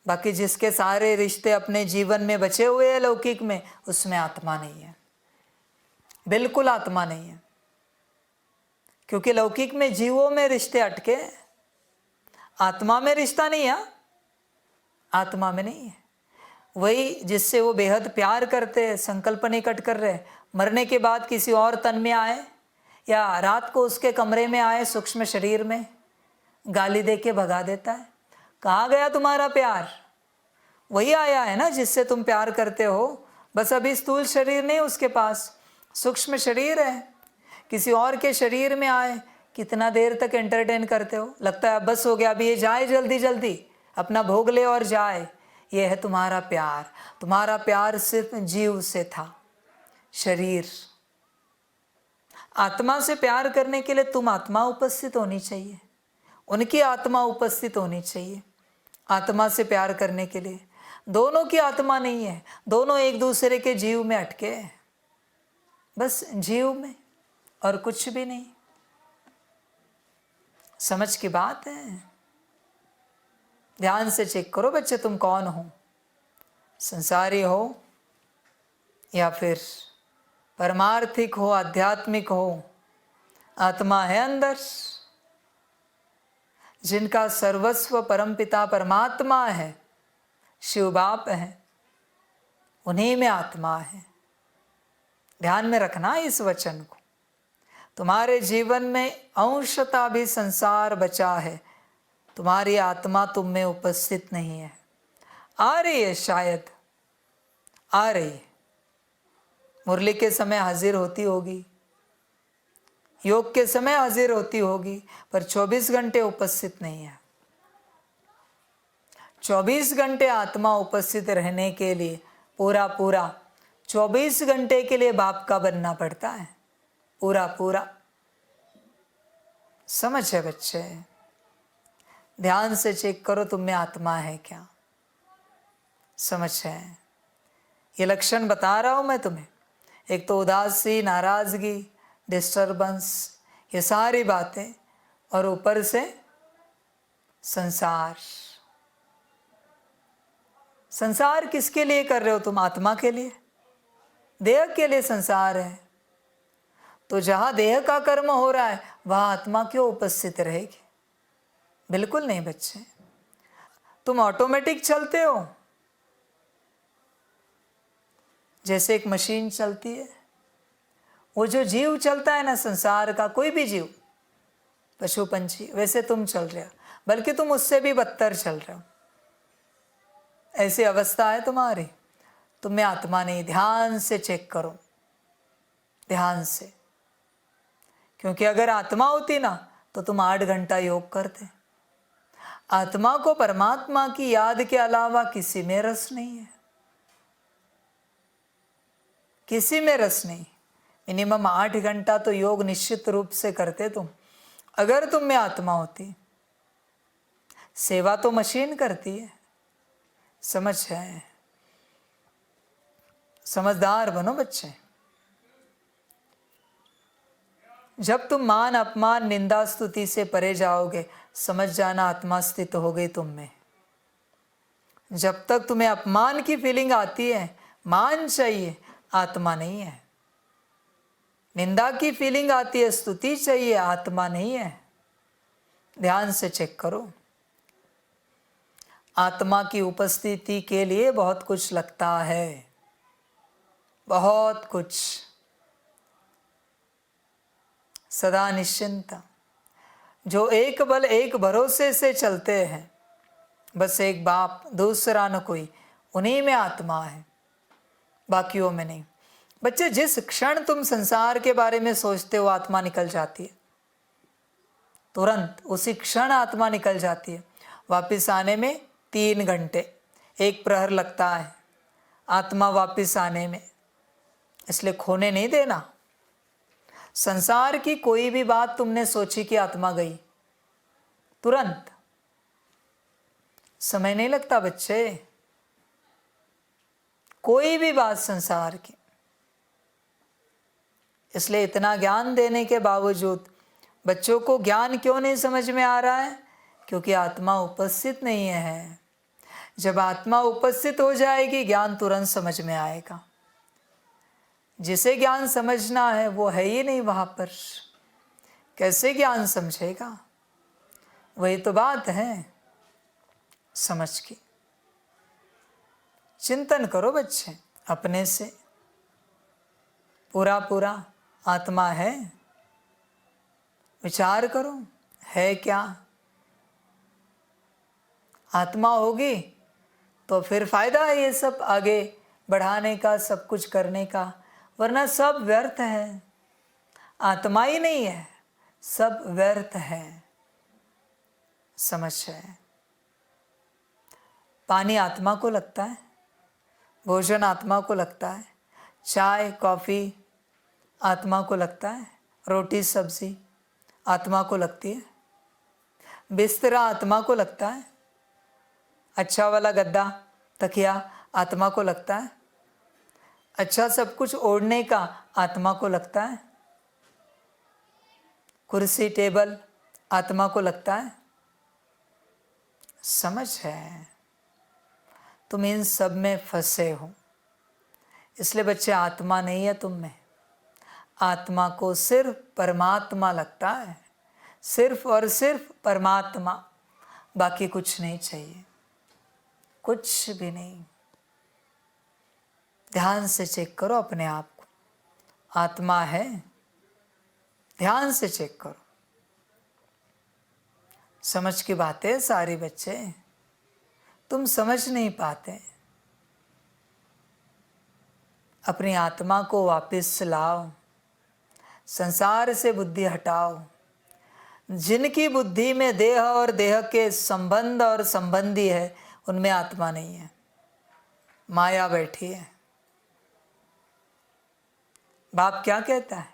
बाकी जिसके सारे रिश्ते अपने जीवन में बचे हुए हैं लौकिक में, उसमें आत्मा नहीं है, बिल्कुल आत्मा नहीं है। क्योंकि लौकिक में जीवों में रिश्ते अटके, आत्मा में रिश्ता नहीं है, आत्मा में नहीं है। वही जिससे वो बेहद प्यार करते हैं, संकल्प नहीं कट कर रहे, मरने के बाद किसी और तन में आए या रात को उसके कमरे में आए सूक्ष्म शरीर में, गाली दे के भगा देता है। कहाँ गया तुम्हारा प्यार? वही आया है ना जिससे तुम प्यार करते हो, बस अभी स्थूल शरीर नहीं उसके पास, सूक्ष्म शरीर है। किसी और के शरीर में आए, कितना देर तक एंटरटेन करते हो? लगता है अब बस हो गया, अभी ये जाए जल्दी जल्दी, अपना भोग ले और जाए। ये है तुम्हारा प्यार। तुम्हारा प्यार सिर्फ जीव से था, शरीर। आत्मा से प्यार करने के लिए तुम आत्मा उपस्थित होनी चाहिए, उनकी आत्मा उपस्थित होनी चाहिए। आत्मा से प्यार करने के लिए दोनों की आत्मा नहीं है, दोनों एक दूसरे के जीव में अटके हैं, बस जीव में और कुछ भी नहीं। समझ की बात है। ध्यान से चेक करो बच्चे, तुम कौन हो? संसारी हो या फिर परमार्थिक हो, आध्यात्मिक हो? आत्मा है अंदर। जिनका सर्वस्व परमपिता परमात्मा है, शिव बाप है, उन्हीं में आत्मा है। ध्यान में रखना इस वचन को। तुम्हारे जीवन में अंशतः भी संसार बचा है, तुम्हारी आत्मा तुम में उपस्थित नहीं है। आ रही है, शायद आ रही है, मुरली के समय हाजिर होती होगी, योग के समय हाजिर होती होगी, पर 24 घंटे उपस्थित नहीं है। 24 घंटे आत्मा उपस्थित रहने के लिए पूरा 24 घंटे के लिए बाप का बनना पड़ता है, पूरा। समझ है बच्चे? ध्यान से चेक करो तुम में आत्मा है क्या? समझ है? ये लक्षण बता रहा हूं मैं तुम्हें। एक तो उदासी, नाराजगी, डिस्टर्बेंस, ये सारी बातें, और ऊपर से संसार। संसार किसके लिए कर रहे हो तुम? आत्मा के लिए, देह के लिए संसार है। तो जहां देह का कर्म हो रहा है वहां आत्मा क्यों उपस्थित रहेगी? बिल्कुल नहीं बच्चे। तुम ऑटोमेटिक चलते हो, जैसे एक मशीन चलती है। वो जो जीव चलता है ना संसार का, कोई भी जीव, पशु पंछी, वैसे तुम चल रहे हो, बल्कि तुम उससे भी बदतर चल रहे हो। ऐसी अवस्था है तुम्हारी, तुम में आत्मा नहीं। ध्यान से चेक करो, ध्यान से। क्योंकि अगर आत्मा होती ना तो तुम 8 घंटा योग करते। आत्मा को परमात्मा की याद के अलावा किसी में रस नहीं है, किसी में रस नहीं। मिनिमम 8 घंटा तो योग निश्चित रूप से करते तुम, अगर तुम में आत्मा होती। सेवा तो मशीन करती है। समझ है? समझदार बनो बच्चे। जब तुम मान अपमान निंदा स्तुति से परे जाओगे, समझ जाना आत्मा स्थित हो गई तुम में। जब तक तुम्हें अपमान की फीलिंग आती है, मान चाहिए, आत्मा नहीं है। निंदा की फीलिंग आती है, स्तुति चाहिए, आत्मा नहीं है। ध्यान से चेक करो। आत्मा की उपस्थिति के लिए बहुत कुछ लगता है, बहुत कुछ। सदा निश्चिंता, जो एक बल एक भरोसे से चलते हैं, बस एक बाप, दूसरा न कोई, उन्हीं में आत्मा है, बाकियों में नहीं। बच्चे, जिस क्षण तुम संसार के बारे में सोचते हो आत्मा निकल जाती है, तुरंत उसी क्षण आत्मा निकल जाती है। वापस आने में 3 घंटे, 1 प्रहर लगता है आत्मा वापस आने में, इसलिए खोने नहीं देना। संसार की कोई भी बात तुमने सोची कि आत्मा गई, तुरंत, समय नहीं लगता बच्चे। कोई भी बात संसार की। इसलिए इतना ज्ञान देने के बावजूद बच्चों को ज्ञान क्यों नहीं समझ में आ रहा है? क्योंकि आत्मा उपस्थित नहीं है। जब आत्मा उपस्थित हो जाएगी, ज्ञान तुरंत समझ में आएगा। जिसे ज्ञान समझना है वो है ही नहीं वहां पर, कैसे ज्ञान समझेगा? वही तो बात है। समझ के चिंतन करो बच्चे, अपने से पूरा पूरा आत्मा है, विचार करो है क्या? आत्मा होगी तो फिर फायदा है ये सब आगे बढ़ाने का, सब कुछ करने का, वरना सब व्यर्थ है। आत्मा ही नहीं है, सब व्यर्थ है। समझ है? पानी आत्मा को लगता है, भोजन आत्मा को लगता है, चाय कॉफ़ी आत्मा को लगता है, रोटी सब्जी आत्मा को लगती है, बिस्तरा आत्मा को लगता है, अच्छा वाला गद्दा तकिया आत्मा को लगता है, अच्छा सब कुछ ओढ़ने का आत्मा को लगता है, कुर्सी टेबल आत्मा को लगता है। समझ है? तुम इन सब में फंसे हो, इसलिए बच्चे आत्मा नहीं है तुम में। आत्मा को सिर्फ परमात्मा लगता है, सिर्फ और सिर्फ परमात्मा, बाकी कुछ नहीं चाहिए, कुछ भी नहीं। ध्यान से चेक करो अपने आप को, आत्मा है, ध्यान से चेक करो। समझ की बातें सारी बच्चे, तुम समझ नहीं पाते। अपनी आत्मा को वापस लाओ, संसार से बुद्धि हटाओ। जिनकी बुद्धि में देह और देह के संबंध और संबंधी है, उनमें आत्मा नहीं है, माया बैठी है। बाप क्या कहता है?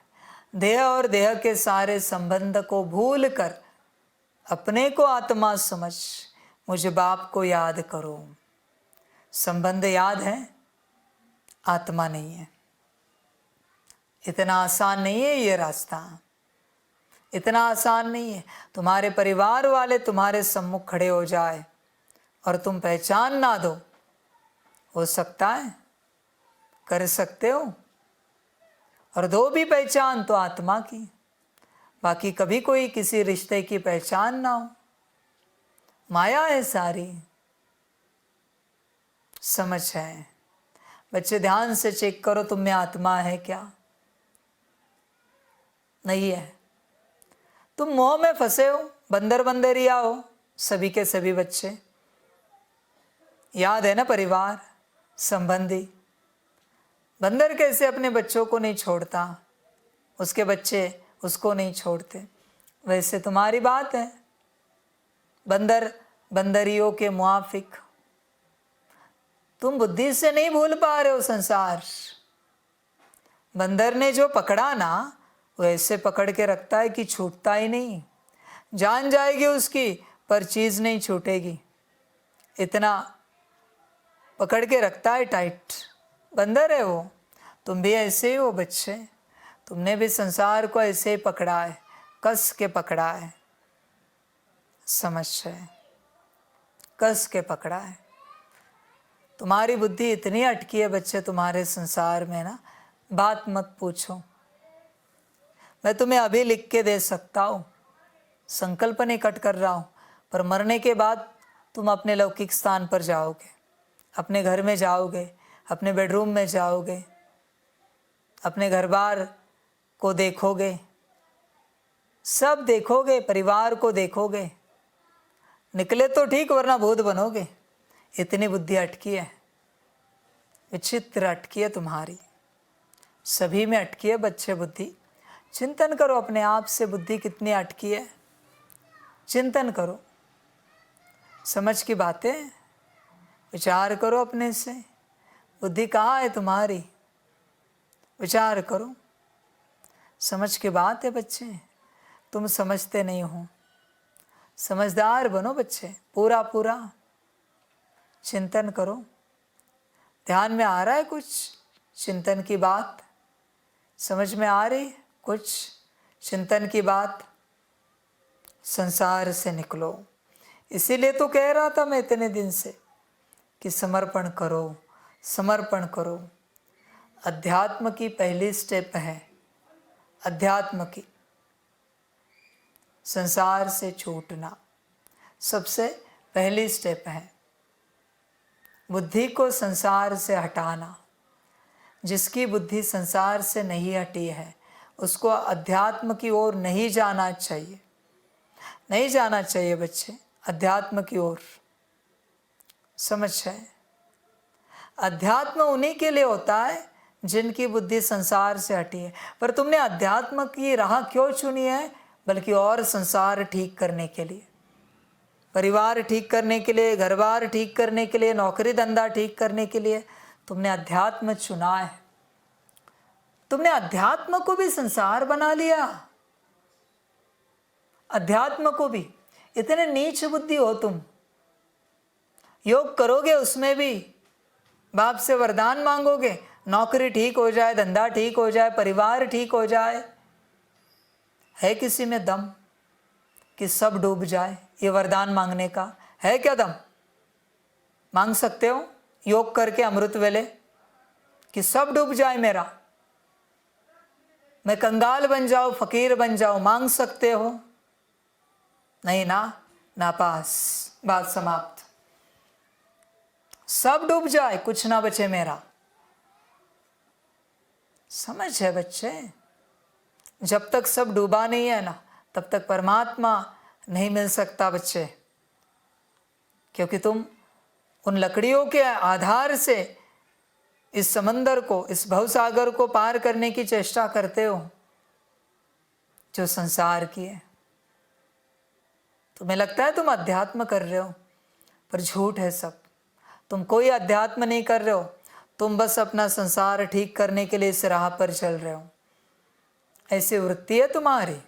देह और देह के सारे संबंध को भूल कर अपने को आत्मा समझ, मुझे बाप को याद करो। संबंध याद है, आत्मा नहीं है। इतना आसान नहीं है ये रास्ता, इतना आसान नहीं है। तुम्हारे परिवार वाले तुम्हारे सम्मुख खड़े हो जाए और तुम पहचान ना दो, हो सकता है, कर सकते हो, और दो भी पहचान तो आत्मा की, बाकी कभी कोई किसी रिश्ते की पहचान ना हो। माया है सारी। समझ है? बच्चे ध्यान से चेक करो, तुम में आत्मा है क्या? नहीं है। तुम मोह में फंसे हो, बंदर बंदरिया हो, सभी के सभी बच्चे। याद है ना, परिवार संबंधी। बंदर कैसे अपने बच्चों को नहीं छोड़ता, उसके बच्चे उसको नहीं छोड़ते, वैसे तुम्हारी बात है। बंदर बंदरियों के मुआफिक। तुम बुद्धि से नहीं भूल पा रहे हो संसार। बंदर ने जो पकड़ा ना, वो ऐसे पकड़ के रखता है कि छूटता ही नहीं। जान जाएगी उसकी, पर चीज़ नहीं छूटेगी, इतना पकड़ के रखता है टाइट। बंदर है वो। तुम भी ऐसे ही हो बच्चे, तुमने भी संसार को ऐसे ही पकड़ा है, कस के पकड़ा है। समझ है, कस के पकड़ा है। तुम्हारी बुद्धि इतनी अटकी है बच्चे तुम्हारे संसार में ना, बात मत पूछो। मैं तुम्हें अभी लिख के दे सकता हूँ, संकल्प नहीं कट कर रहा हूँ, पर मरने के बाद तुम अपने लौकिक स्थान पर जाओगे, अपने घर में जाओगे, अपने बेडरूम में जाओगे, अपने घर बार को देखोगे, सब देखोगे, परिवार को देखोगे। निकले तो ठीक, वरना भूत बनोगे। इतनी बुद्धि अटकी है, विचित्र अटकी है तुम्हारी, सभी में अटकी है बच्चे बुद्धि। चिंतन करो अपने आप से, बुद्धि कितनी अटकी है, चिंतन करो, समझ की बातें विचार करो अपने से। बुद्धि कहाँ है तुम्हारी, विचार करो। समझ की बात है बच्चे, तुम समझते नहीं हो। समझदार बनो बच्चे, पूरा पूरा चिंतन करो। ध्यान में आ रहा है कुछ चिंतन की बात, समझ में आ रही कुछ चिंतन की बात। संसार से निकलो। इसीलिए तो कह रहा था मैं इतने दिन से कि समर्पण करो, समर्पण करो। अध्यात्म की पहली स्टेप है, अध्यात्म की संसार से छूटना सबसे पहली स्टेप है। बुद्धि को संसार से हटाना। जिसकी बुद्धि संसार से नहीं हटी है उसको अध्यात्म की ओर नहीं जाना चाहिए, नहीं जाना चाहिए बच्चे अध्यात्म की ओर। समझ है, अध्यात्म उन्हीं के लिए होता है जिनकी बुद्धि संसार से हटी है। पर तुमने अध्यात्म की राह क्यों चुनी है? बल्कि और संसार ठीक करने के लिए, परिवार ठीक करने के लिए, घर बार ठीक करने के लिए, नौकरी धंधा ठीक करने के लिए तुमने अध्यात्म चुना है। तुमने अध्यात्म को भी संसार बना लिया, अध्यात्म को भी। इतने नीच बुद्धि हो तुम। योग करोगे उसमें भी बाप से वरदान मांगोगे, नौकरी ठीक हो जाए, धंधा ठीक हो जाए, परिवार ठीक हो जाए। है किसी में दम कि सब डूब जाए? ये वरदान मांगने का है क्या दम? मांग सकते हो योग करके अमृत वेले कि सब डूब जाए मेरा, मैं कंगाल बन जाऊं, फकीर बन जाऊं? मांग सकते हो? नहीं ना, नापास, बात समाप्त। सब डूब जाए, कुछ ना बचे मेरा। समझ है बच्चे, जब तक सब डूबा नहीं है ना तब तक परमात्मा नहीं मिल सकता बच्चे। क्योंकि तुम उन लकड़ियों के आधार से इस समंदर को, इस भवसागर को पार करने की चेष्टा करते हो जो संसार की है। तुम्हें लगता है तुम अध्यात्म कर रहे हो, पर झूठ है सब। तुम कोई अध्यात्म नहीं कर रहे हो, तुम बस अपना संसार ठीक करने के लिए इस राह पर चल रहे हो। ऐसी वृत्ति है तुम्हारी,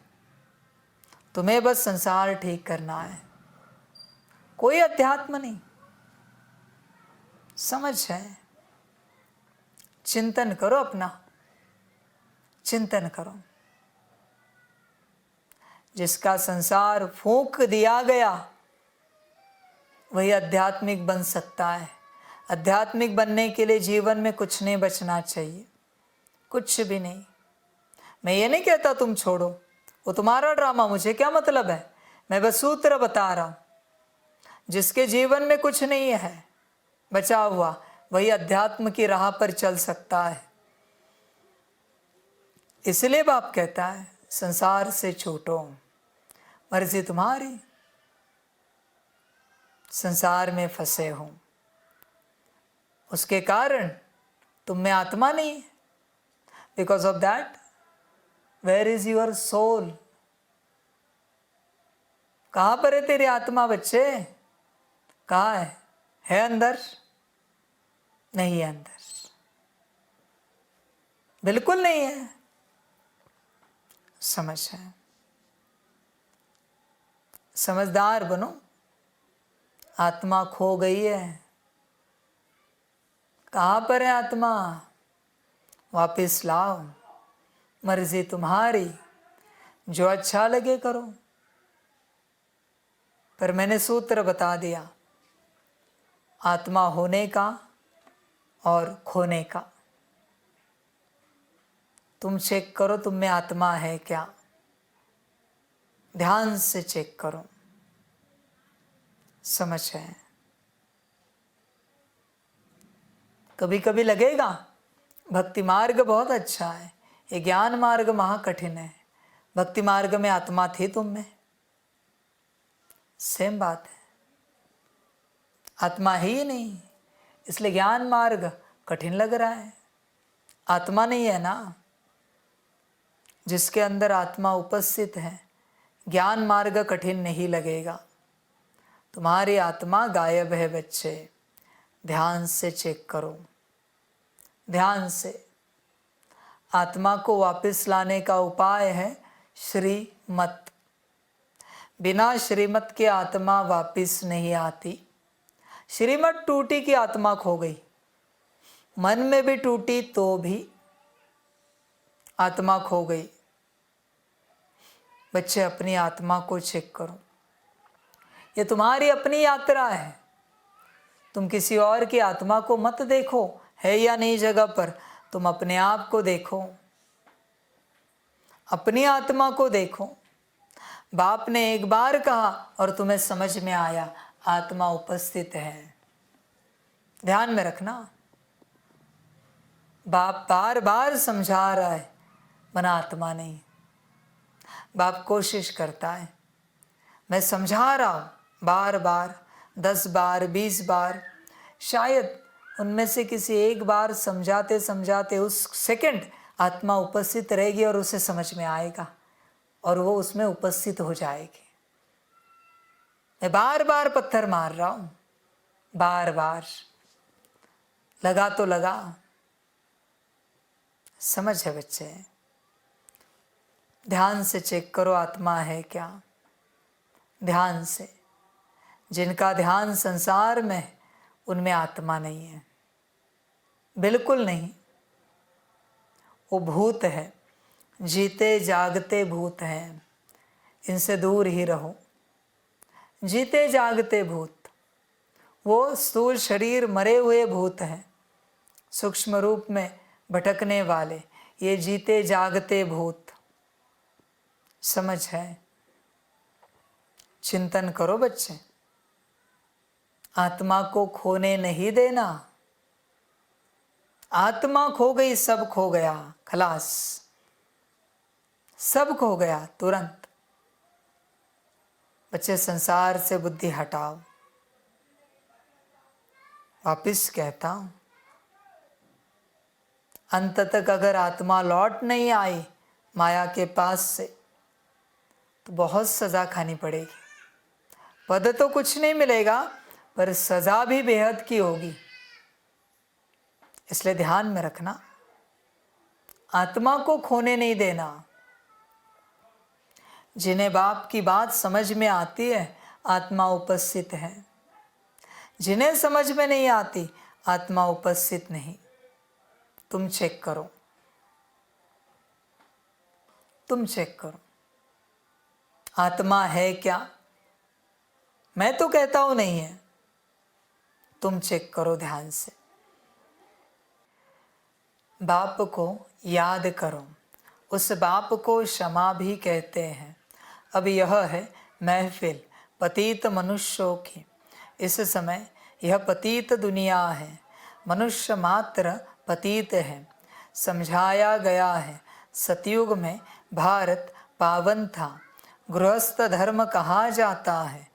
तुम्हें बस संसार ठीक करना है, कोई अध्यात्म नहीं। समझ है, चिंतन करो अपना, चिंतन करो। जिसका संसार फूंक दिया गया वही आध्यात्मिक बन सकता है। आध्यात्मिक बनने के लिए जीवन में कुछ नहीं बचना चाहिए, कुछ भी नहीं। मैं ये नहीं कहता तुम छोड़ो, वो तुम्हारा ड्रामा, मुझे क्या मतलब है। मैं बस सूत्र बता रहा हूं। जिसके जीवन में कुछ नहीं है बचा हुआ, वही अध्यात्म की राह पर चल सकता है। इसलिए बाप कहता है संसार से छूटो, मर्जी तुम्हारी। संसार में फंसे हो, उसके कारण तुम में आत्मा नहीं है। Because of that, where is your soul? कहां पर है तेरी आत्मा बच्चे? कहाँ है अंदर? नहीं है अंदर, बिल्कुल नहीं है। समझ है, समझदार बनो। आत्मा खो गई है। कहाँ पर है आत्मा? वापिस लाओ, मर्जी तुम्हारी, जो अच्छा लगे करो। पर मैंने सूत्र बता दिया, आत्मा होने का और खोने का। तुम चेक करो तुम में आत्मा है क्या, ध्यान से चेक करो। समझ है? कभी कभी लगेगा भक्ति मार्ग बहुत अच्छा है, ये ज्ञान मार्ग महाकठिन है। भक्ति मार्ग में आत्मा थी तुम में, सेम बात है। आत्मा ही नहीं, इसलिए ज्ञान मार्ग कठिन लग रहा है। आत्मा नहीं है ना, जिसके अंदर आत्मा उपस्थित है, ज्ञान मार्ग कठिन नहीं लगेगा। तुम्हारी आत्मा गायब है बच्चे, ध्यान से चेक करो, ध्यान से। आत्मा को वापस लाने का उपाय है श्रीमत। बिना श्रीमत के आत्मा वापस नहीं आती। श्रीमत टूटी की आत्मा खो गई, मन में भी टूटी तो भी आत्मा खो गई। बच्चे अपनी आत्मा को चेक करो, ये तुम्हारी अपनी यात्रा है। तुम किसी और की आत्मा को मत देखो है या नहीं जगह पर, तुम अपने आप को देखो, अपनी आत्मा को देखो। बाप ने एक बार कहा और तुम्हें समझ में आया, आत्मा उपस्थित है। ध्यान में रखना, बाप बार बार समझा रहा है, मन आत्मा नहीं। बाप कोशिश करता है, मैं समझा रहा हूँ बार बार, 10 बार 20 बार, शायद उनमें से किसी एक बार समझाते समझाते उस सेकंड आत्मा उपस्थित रहेगी और उसे समझ में आएगा और वो उसमें उपस्थित हो जाएगी। मैं बार बार पत्थर मार रहा हूँ, बार बार लगा तो लगा। समझ है बच्चे? ध्यान से चेक करो आत्मा है क्या, ध्यान से। जिनका ध्यान संसार में है उनमें आत्मा नहीं है, बिल्कुल नहीं। वो भूत है, जीते जागते भूत हैं, इनसे दूर ही रहो। जीते जागते भूत, वो स्थूल शरीर मरे हुए भूत हैं, सूक्ष्म रूप में भटकने वाले, ये जीते जागते भूत। समझ है? चिंतन करो बच्चे, आत्मा को खोने नहीं देना। आत्मा खो गई, सब खो गया, खलास, सब खो गया तुरंत। बच्चे संसार से बुद्धि हटाओ। वापिस कहता हूं, अंत तक अगर आत्मा लौट नहीं आई माया के पास से तो बहुत सजा खानी पड़ेगी। पद तो कुछ नहीं मिलेगा पर सजा भी बेहद की होगी। इसलिए ध्यान में रखना, आत्मा को खोने नहीं देना। जिन्हें बाप की बात समझ में आती है आत्मा उपस्थित है, जिन्हें समझ में नहीं आती आत्मा उपस्थित नहीं। तुम चेक करो, तुम चेक करो आत्मा है क्या। मैं तो कहता हूं नहीं है, तुम चेक करो ध्यान से। बाप को याद करो, उस बाप को क्षमा भी कहते हैं। अब यह है महफिल पतित मनुष्यों की। इस समय यह पतित दुनिया है, मनुष्य मात्र पतित है। समझाया गया है सतयुग में भारत पावन था। गृहस्थ धर्म कहा जाता है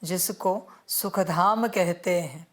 जिसको सुखधाम कहते हैं।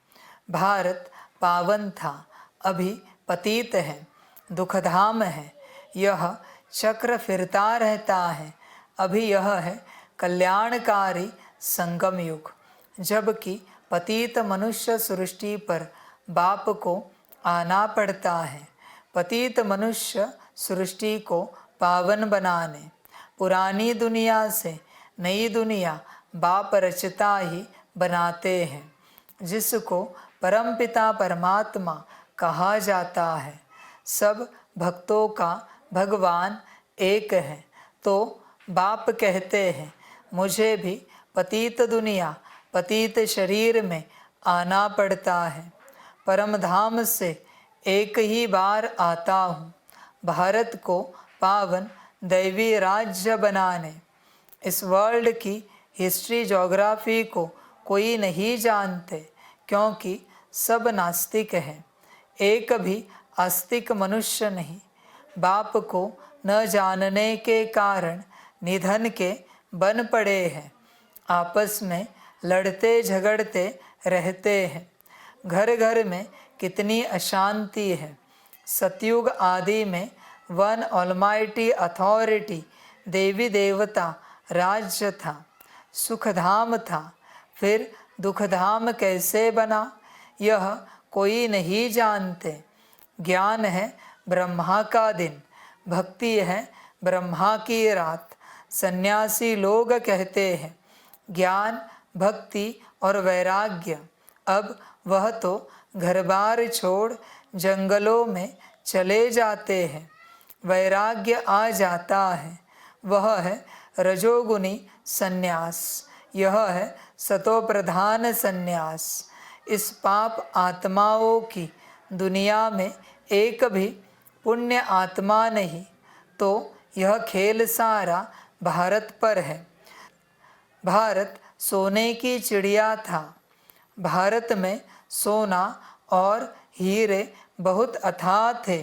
भारत पावन था, अभी पतित है, दुखधाम है। यह चक्र फिरता रहता है, अभी यह है कल्याणकारी संगम युग। जबकि पतित मनुष्य सृष्टि पर बाप को आना पड़ता है। पतित मनुष्य सृष्टि को पावन बनाने, पुरानी दुनिया से नई दुनिया बाप रचता ही बनाते हैं, जिसको परमपिता परमात्मा कहा जाता है। सब भक्तों का भगवान एक हैं। तो बाप कहते हैं मुझे भी पतित दुनिया पतित शरीर में आना पड़ता है। परम धाम से एक ही बार आता हूँ, भारत को पावन दैवी राज्य बनाने। इस वर्ल्ड की हिस्ट्री ज्योग्राफी को कोई नहीं जानते, क्योंकि सब नास्तिक हैं। एक भी आस्तिक मनुष्य नहीं। बाप को न जानने के कारण निधन के बन पड़े हैं। आपस में लड़ते झगड़ते रहते हैं। घर घर में कितनी अशांति है। सतयुग आदि में वन ऑलमाइटी अथॉरिटी देवी देवता राज्य था, सुखधाम था। फिर दुखधाम कैसे बना, यह कोई नहीं जानते। ज्ञान है ब्रह्मा का दिन, भक्ति है ब्रह्मा की रात। सन्यासी लोग कहते हैं ज्ञान भक्ति और वैराग्य। अब वह तो घर बार छोड़ जंगलों में चले जाते हैं। वैराग्य आ जाता है, वह है रजोगुनी सन्यास, यह है सतो प्रधान सन्यास। इस पाप आत्माओं की दुनिया में एक भी पुण्य आत्मा नहीं। तो यह खेल सारा भारत पर है। भारत सोने की चिड़िया था। भारत में सोना और हीरे बहुत अथाह थे।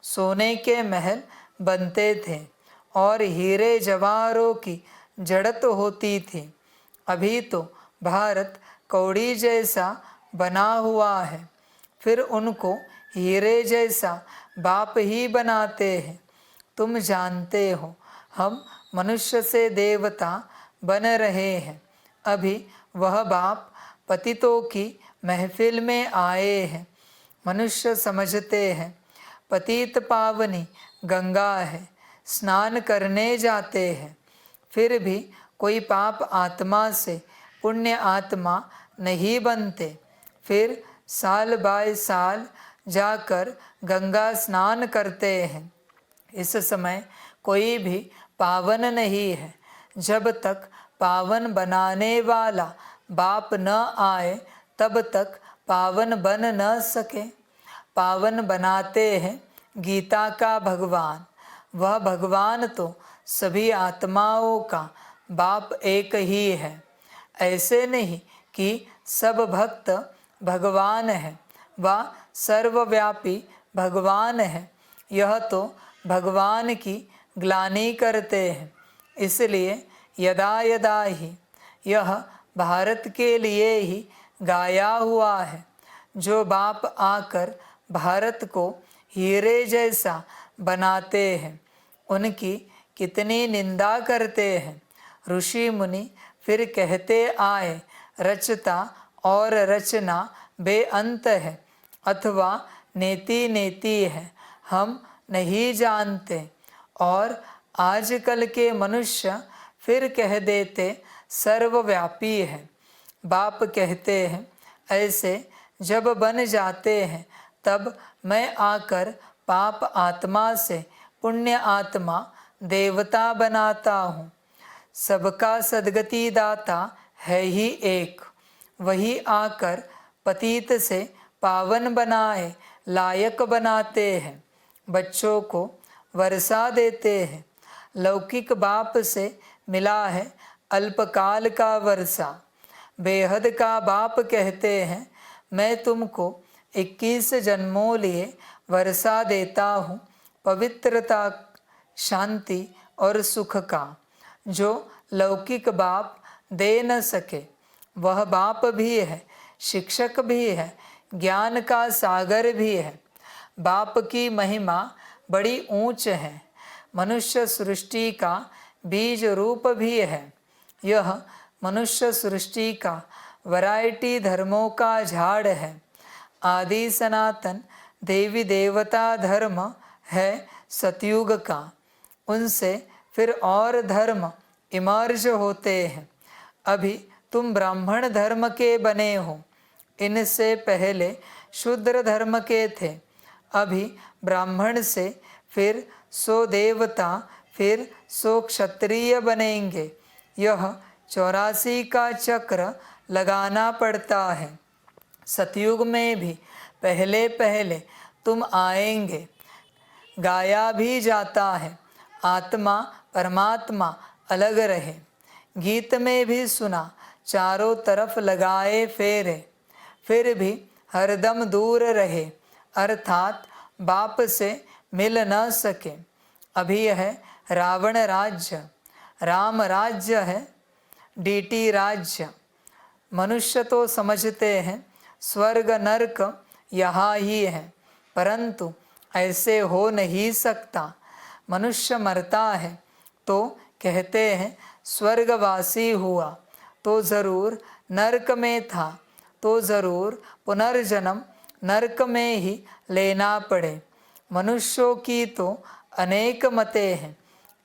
सोने के महल बनते थे और हीरे जवाहरों की जड़त होती थी। अभी तो भारत कौड़ी जैसा बना हुआ है, फिर उनको हीरे जैसा बाप ही बनाते हैं। तुम जानते हो हम मनुष्य से देवता बन रहे हैं। अभी वह बाप पतितों की महफिल में आए हैं। मनुष्य समझते हैं पतित पावनी गंगा है, स्नान करने जाते हैं। फिर भी कोई पाप आत्मा से पुण्य आत्मा नहीं बनते। फिर साल बाय साल जाकर गंगा स्नान करते हैं। इस समय कोई भी पावन नहीं है। जब तक पावन बनाने वाला बाप न आए तब तक पावन बन न सके। पावन बनाते हैं गीता का भगवान। वह भगवान तो सभी आत्माओं का बाप एक ही है। ऐसे नहीं कि सब भक्त भगवान है, वह सर्वव्यापी भगवान है। यह तो भगवान की ग्लानि करते हैं। इसलिए यदा यदा ही यह भारत के लिए ही गाया हुआ है। जो बाप आकर भारत को हीरे जैसा बनाते हैं, उनकी कितनी निंदा करते हैं। ऋषि मुनि फिर कहते आए रचता और रचना बेअंत है अथवा नेति नेति है, हम नहीं जानते। और आजकल के मनुष्य फिर कह देते सर्वव्यापी है। बाप कहते हैं ऐसे जब बन जाते हैं तब मैं आकर पाप आत्मा से पुण्य आत्मा देवता बनाता हूँ। सबका सद्गति दाता है ही एक, वही आकर पतित से पावन बनाए लायक बनाते हैं। बच्चों को वर्षा देते हैं। लौकिक बाप से मिला है अल्पकाल का वर्षा। बेहद का बाप कहते हैं मैं तुमको 21 जन्मों लिए वर्षा देता हूँ, पवित्रता, शांति और सुख का, जो लौकिक बाप दे न सके। वह बाप भी है, शिक्षक भी है, ज्ञान का सागर भी है। बाप की महिमा बड़ी ऊंच है। मनुष्य सृष्टि का बीज रूप भी है। यह मनुष्य सृष्टि का वैरायटी धर्मों का झाड़ है। आदि सनातन देवी देवता धर्म है सतयुग का। उनसे फिर और धर्म इमर्ज होते हैं। अभी तुम ब्राह्मण धर्म के बने हो। इनसे पहले शूद्र धर्म के थे। अभी ब्राह्मण से फिर 100 देवता, फिर सो क्षत्रिय बनेंगे। यह 84 का चक्र लगाना पड़ता है। सतयुग में भी पहले पहले तुम आएंगे। गाया भी जाता है आत्मा परमात्मा अलग रहे। गीत में भी सुना चारों तरफ लगाए फेरे, फिर भी हरदम दूर रहे, अर्थात बाप से मिल न सके। अभी है रावण राज्य, राम राज्य है डीटी राज्य। मनुष्य तो समझते हैं स्वर्ग नरक यहाँ ही है, परंतु ऐसे हो नहीं सकता। मनुष्य मरता है तो कहते हैं स्वर्गवासी हुआ, तो ज़रूर नरक में था, तो ज़रूर पुनर्जन्म नरक में ही लेना पड़े। मनुष्यों की तो अनेक मतें हैं,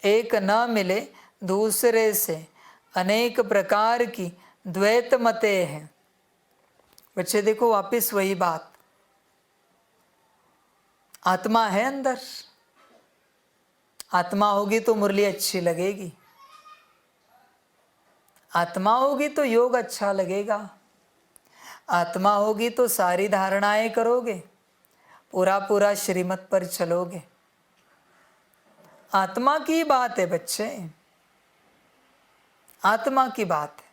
एक न मिले दूसरे से, अनेक प्रकार की द्वैत मतें हैं। बच्चे देखो वापस वही बात, आत्मा है अंदर, आत्मा होगी तो मुरली अच्छी लगेगी, आत्मा होगी तो योग अच्छा लगेगा, आत्मा होगी तो सारी धारणाएं करोगे, पूरा पूरा श्रीमत पर चलोगे। आत्मा की बात है बच्चे, आत्मा की बात है।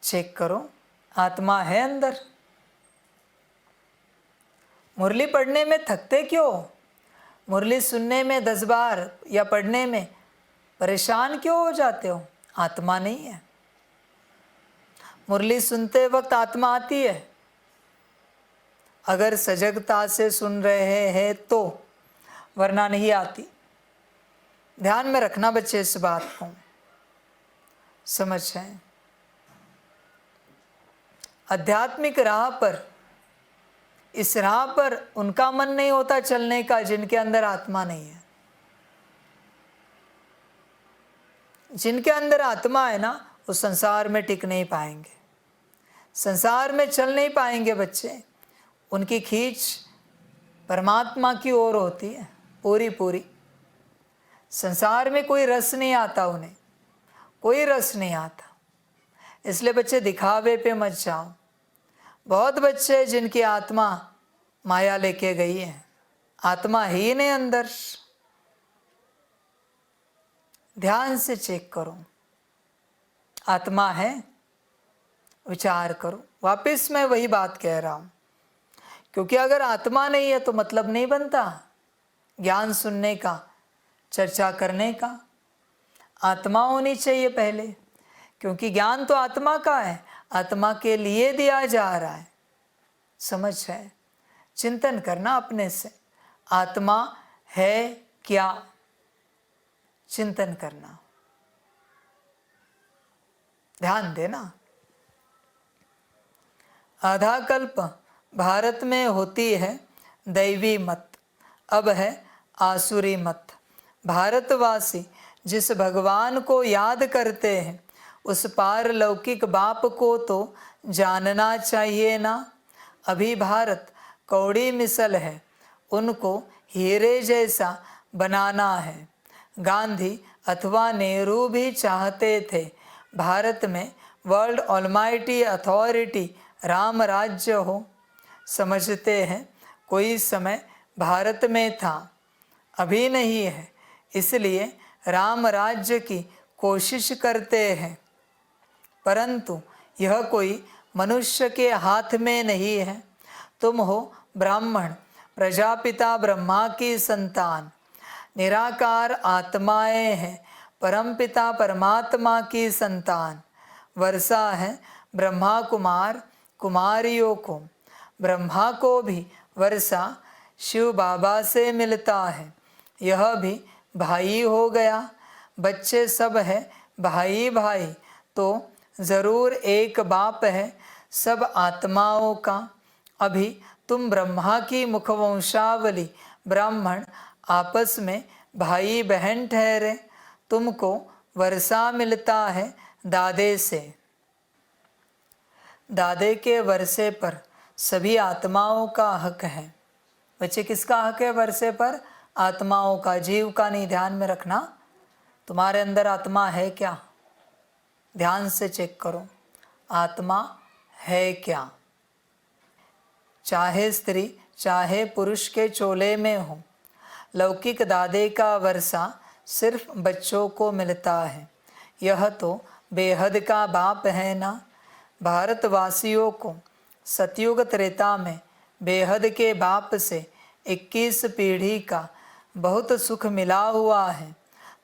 चेक करो, आत्मा है अंदर। मुरली पढ़ने में थकते क्यों? मुरली सुनने में 10 बार या पढ़ने में परेशान क्यों हो जाते हो? आत्मा नहीं है। मुरली सुनते वक्त आत्मा आती है, अगर सजगता से सुन रहे हैं तो, वरना नहीं आती। ध्यान में रखना बच्चे इस बात को, समझ है। आध्यात्मिक राह पर, इस राह पर उनका मन नहीं होता चलने का जिनके अंदर आत्मा नहीं है। जिनके अंदर आत्मा है ना, वो संसार में टिक नहीं पाएंगे, संसार में चल नहीं पाएंगे बच्चे। उनकी खींच परमात्मा की ओर होती है पूरी पूरी। संसार में कोई रस नहीं आता, उन्हें कोई रस नहीं आता। इसलिए बच्चे दिखावे पे मत जाओ। बहुत बच्चे जिनकी आत्मा माया लेके गई है, आत्मा ही नहीं अंदर। ध्यान से चेक करो, आत्मा है, विचार करो। वापस मैं वही बात कह रहा हूँ, क्योंकि अगर आत्मा नहीं है तो मतलब नहीं बनता ज्ञान सुनने का, चर्चा करने का। आत्मा होनी चाहिए पहले, क्योंकि ज्ञान तो आत्मा का है, आत्मा के लिए दिया जा रहा है। समझ है? चिंतन करना अपने से, आत्मा है क्या, चिंतन करना, ध्यान देना। आधा कल्प भारत में होती है दैवी मत, अब है आसुरी मत। भारतवासी जिस भगवान को याद करते हैं, उस पारलौकिक बाप को तो जानना चाहिए ना। अभी भारत कौड़ी मिसल है, उनको हीरे जैसा बनाना है। गांधी अथवा नेहरू भी चाहते थे भारत में वर्ल्ड ऑलमाइटी अथॉरिटी राम राज्य हो। समझते हैं कोई समय भारत में था, अभी नहीं है, इसलिए राम राज्य की कोशिश करते हैं। परंतु यह कोई मनुष्य के हाथ में नहीं है। तुम हो ब्राह्मण, प्रजापिता ब्रह्मा की संतान, निराकार आत्माएं हैं, परमपिता परमात्मा की संतान। वर्षा है ब्रह्मा कुमार कुमारियों को, ब्रह्मा को भी वर्षा शिव बाबा से मिलता है, यह भी भाई हो गया। बच्चे सब है भाई भाई, तो ज़रूर एक बाप है सब आत्माओं का। अभी तुम ब्रह्मा की मुखवंशावली ब्राह्मण आपस में भाई बहन ठहरे। तुमको वर्षा मिलता है दादे से, दादे के वर्षे पर सभी आत्माओं का हक है। बच्चे किसका हक है वर्षे पर? आत्माओं का, जीव का नहीं ध्यान में रखना। तुम्हारे अंदर आत्मा है क्या? ध्यान से चेक करो, आत्मा है क्या? चाहे स्त्री चाहे पुरुष के चोले में हो, लौकिक दादे का वर्षा सिर्फ बच्चों को मिलता है। यह तो बेहद का बाप है ना। भारतवासियों को सतयुग त्रेता में बेहद के बाप से 21 पीढ़ी का बहुत सुख मिला हुआ है।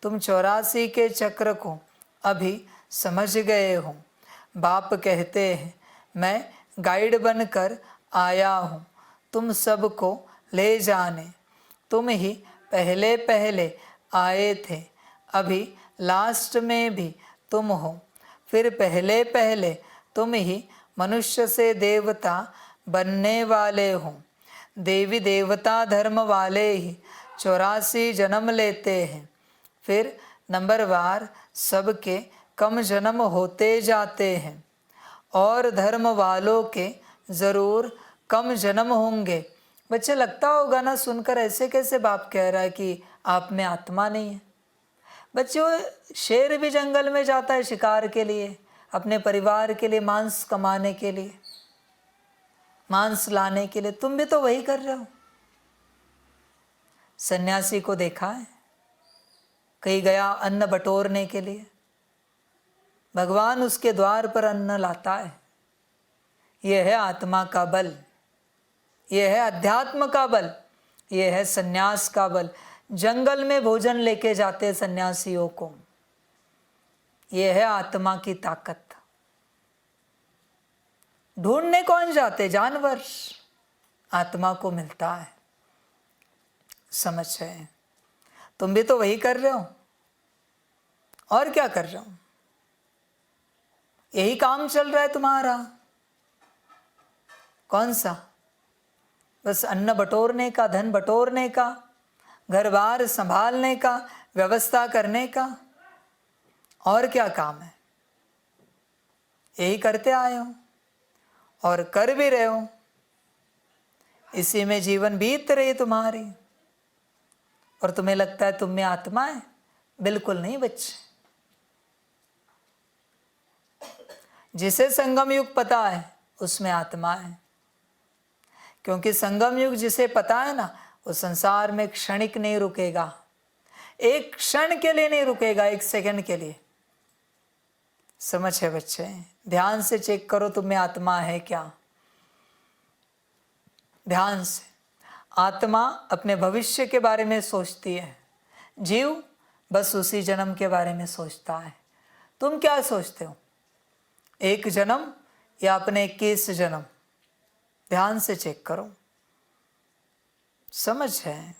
तुम 84 के चक्र को अभी समझ गए हो। बाप कहते हैं, मैं गाइड बनकर आया हूँ तुम सबको ले जाने। तुम ही पहले पहले आए थे, अभी लास्ट में भी तुम हो। फिर पहले पहले तुम ही मनुष्य से देवता बनने वाले हो। देवी देवता धर्म वाले ही 84 जन्म लेते हैं। फिर नंबरवार सबके कम जन्म होते जाते हैं और धर्म वालों के ज़रूर कम जन्म होंगे। बच्चे, लगता होगा ना सुनकर, ऐसे कैसे बाप कह रहा है कि आप में आत्मा नहीं है। बच्चों, शेर भी जंगल में जाता है शिकार के लिए, अपने परिवार के लिए, मांस कमाने के लिए, मांस लाने के लिए। तुम भी तो वही कर रहे हो। सन्यासी को देखा है कहीं गया अन्न बटोरने के लिए, भगवान उसके द्वार पर अन्न लाता है। यह है आत्मा का बल, यह है अध्यात्म का बल, यह है सन्यास का बल। जंगल में भोजन लेके जाते सन्यासियों को, यह है आत्मा की ताकत। ढूंढने कौन जाते? जानवर। आत्मा को मिलता है। समझ है? तुम भी तो वही कर रहे हो। और क्या कर रहे हो? यही काम चल रहा है तुम्हारा। कौन सा? बस अन्न बटोरने का, धन बटोरने का, घर बार संभालने का, व्यवस्था करने का। और क्या काम है? यही करते आए हो और कर भी रहे हो। इसी में जीवन बीत रही तुम्हारी। और तुम्हें लगता है तुम में आत्मा है? बिल्कुल नहीं बच्चे। जिसे संगम युग पता है उसमें आत्मा है। क्योंकि संगम युग जिसे पता है ना, वो संसार में क्षणिक नहीं रुकेगा। एक क्षण के लिए नहीं रुकेगा, एक सेकंड के लिए। समझ है बच्चे? ध्यान से चेक करो तुम में आत्मा है क्या। ध्यान से। आत्मा अपने भविष्य के बारे में सोचती है, जीव बस उसी जन्म के बारे में सोचता है। तुम क्या सोचते हो? एक जन्म या अपने 21 जन्म? ध्यान से चेक करो। समझ है?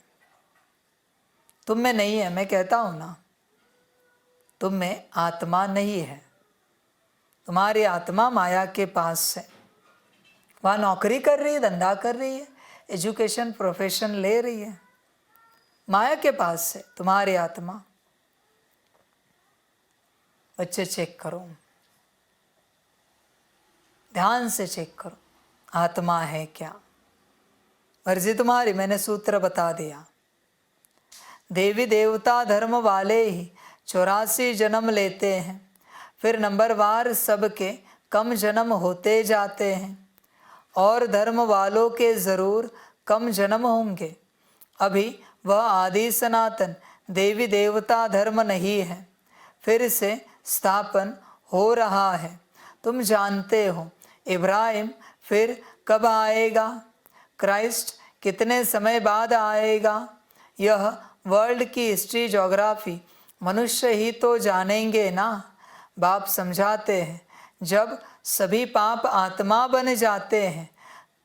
तुम में नहीं है, मैं कहता हूं ना, तुम में आत्मा नहीं है। तुम्हारी आत्मा माया के पास है। वहाँ नौकरी कर रही है, धंधा कर रही है, एजुकेशन प्रोफेशन ले रही है। माया के पास है तुम्हारी आत्मा। बच्चे चेक करो, ध्यान से चेक करो, आत्मा है क्या। मर्जी तुम्हारी। मैंने सूत्र बता दिया। देवी देवता धर्म वाले ही 84 जन्म लेते हैं। फिर नंबरवार सबके कम जन्म होते जाते हैं और धर्म वालों के ज़रूर कम जन्म होंगे। अभी वह आदि सनातन देवी देवता धर्म नहीं है, फिर से स्थापन हो रहा है। तुम जानते हो इब्राहिम फिर कब आएगा, क्राइस्ट कितने समय बाद आएगा। यह वर्ल्ड की हिस्ट्री ज्योग्राफी मनुष्य ही तो जानेंगे ना। बाप समझाते हैं, जब सभी पाप आत्मा बन जाते हैं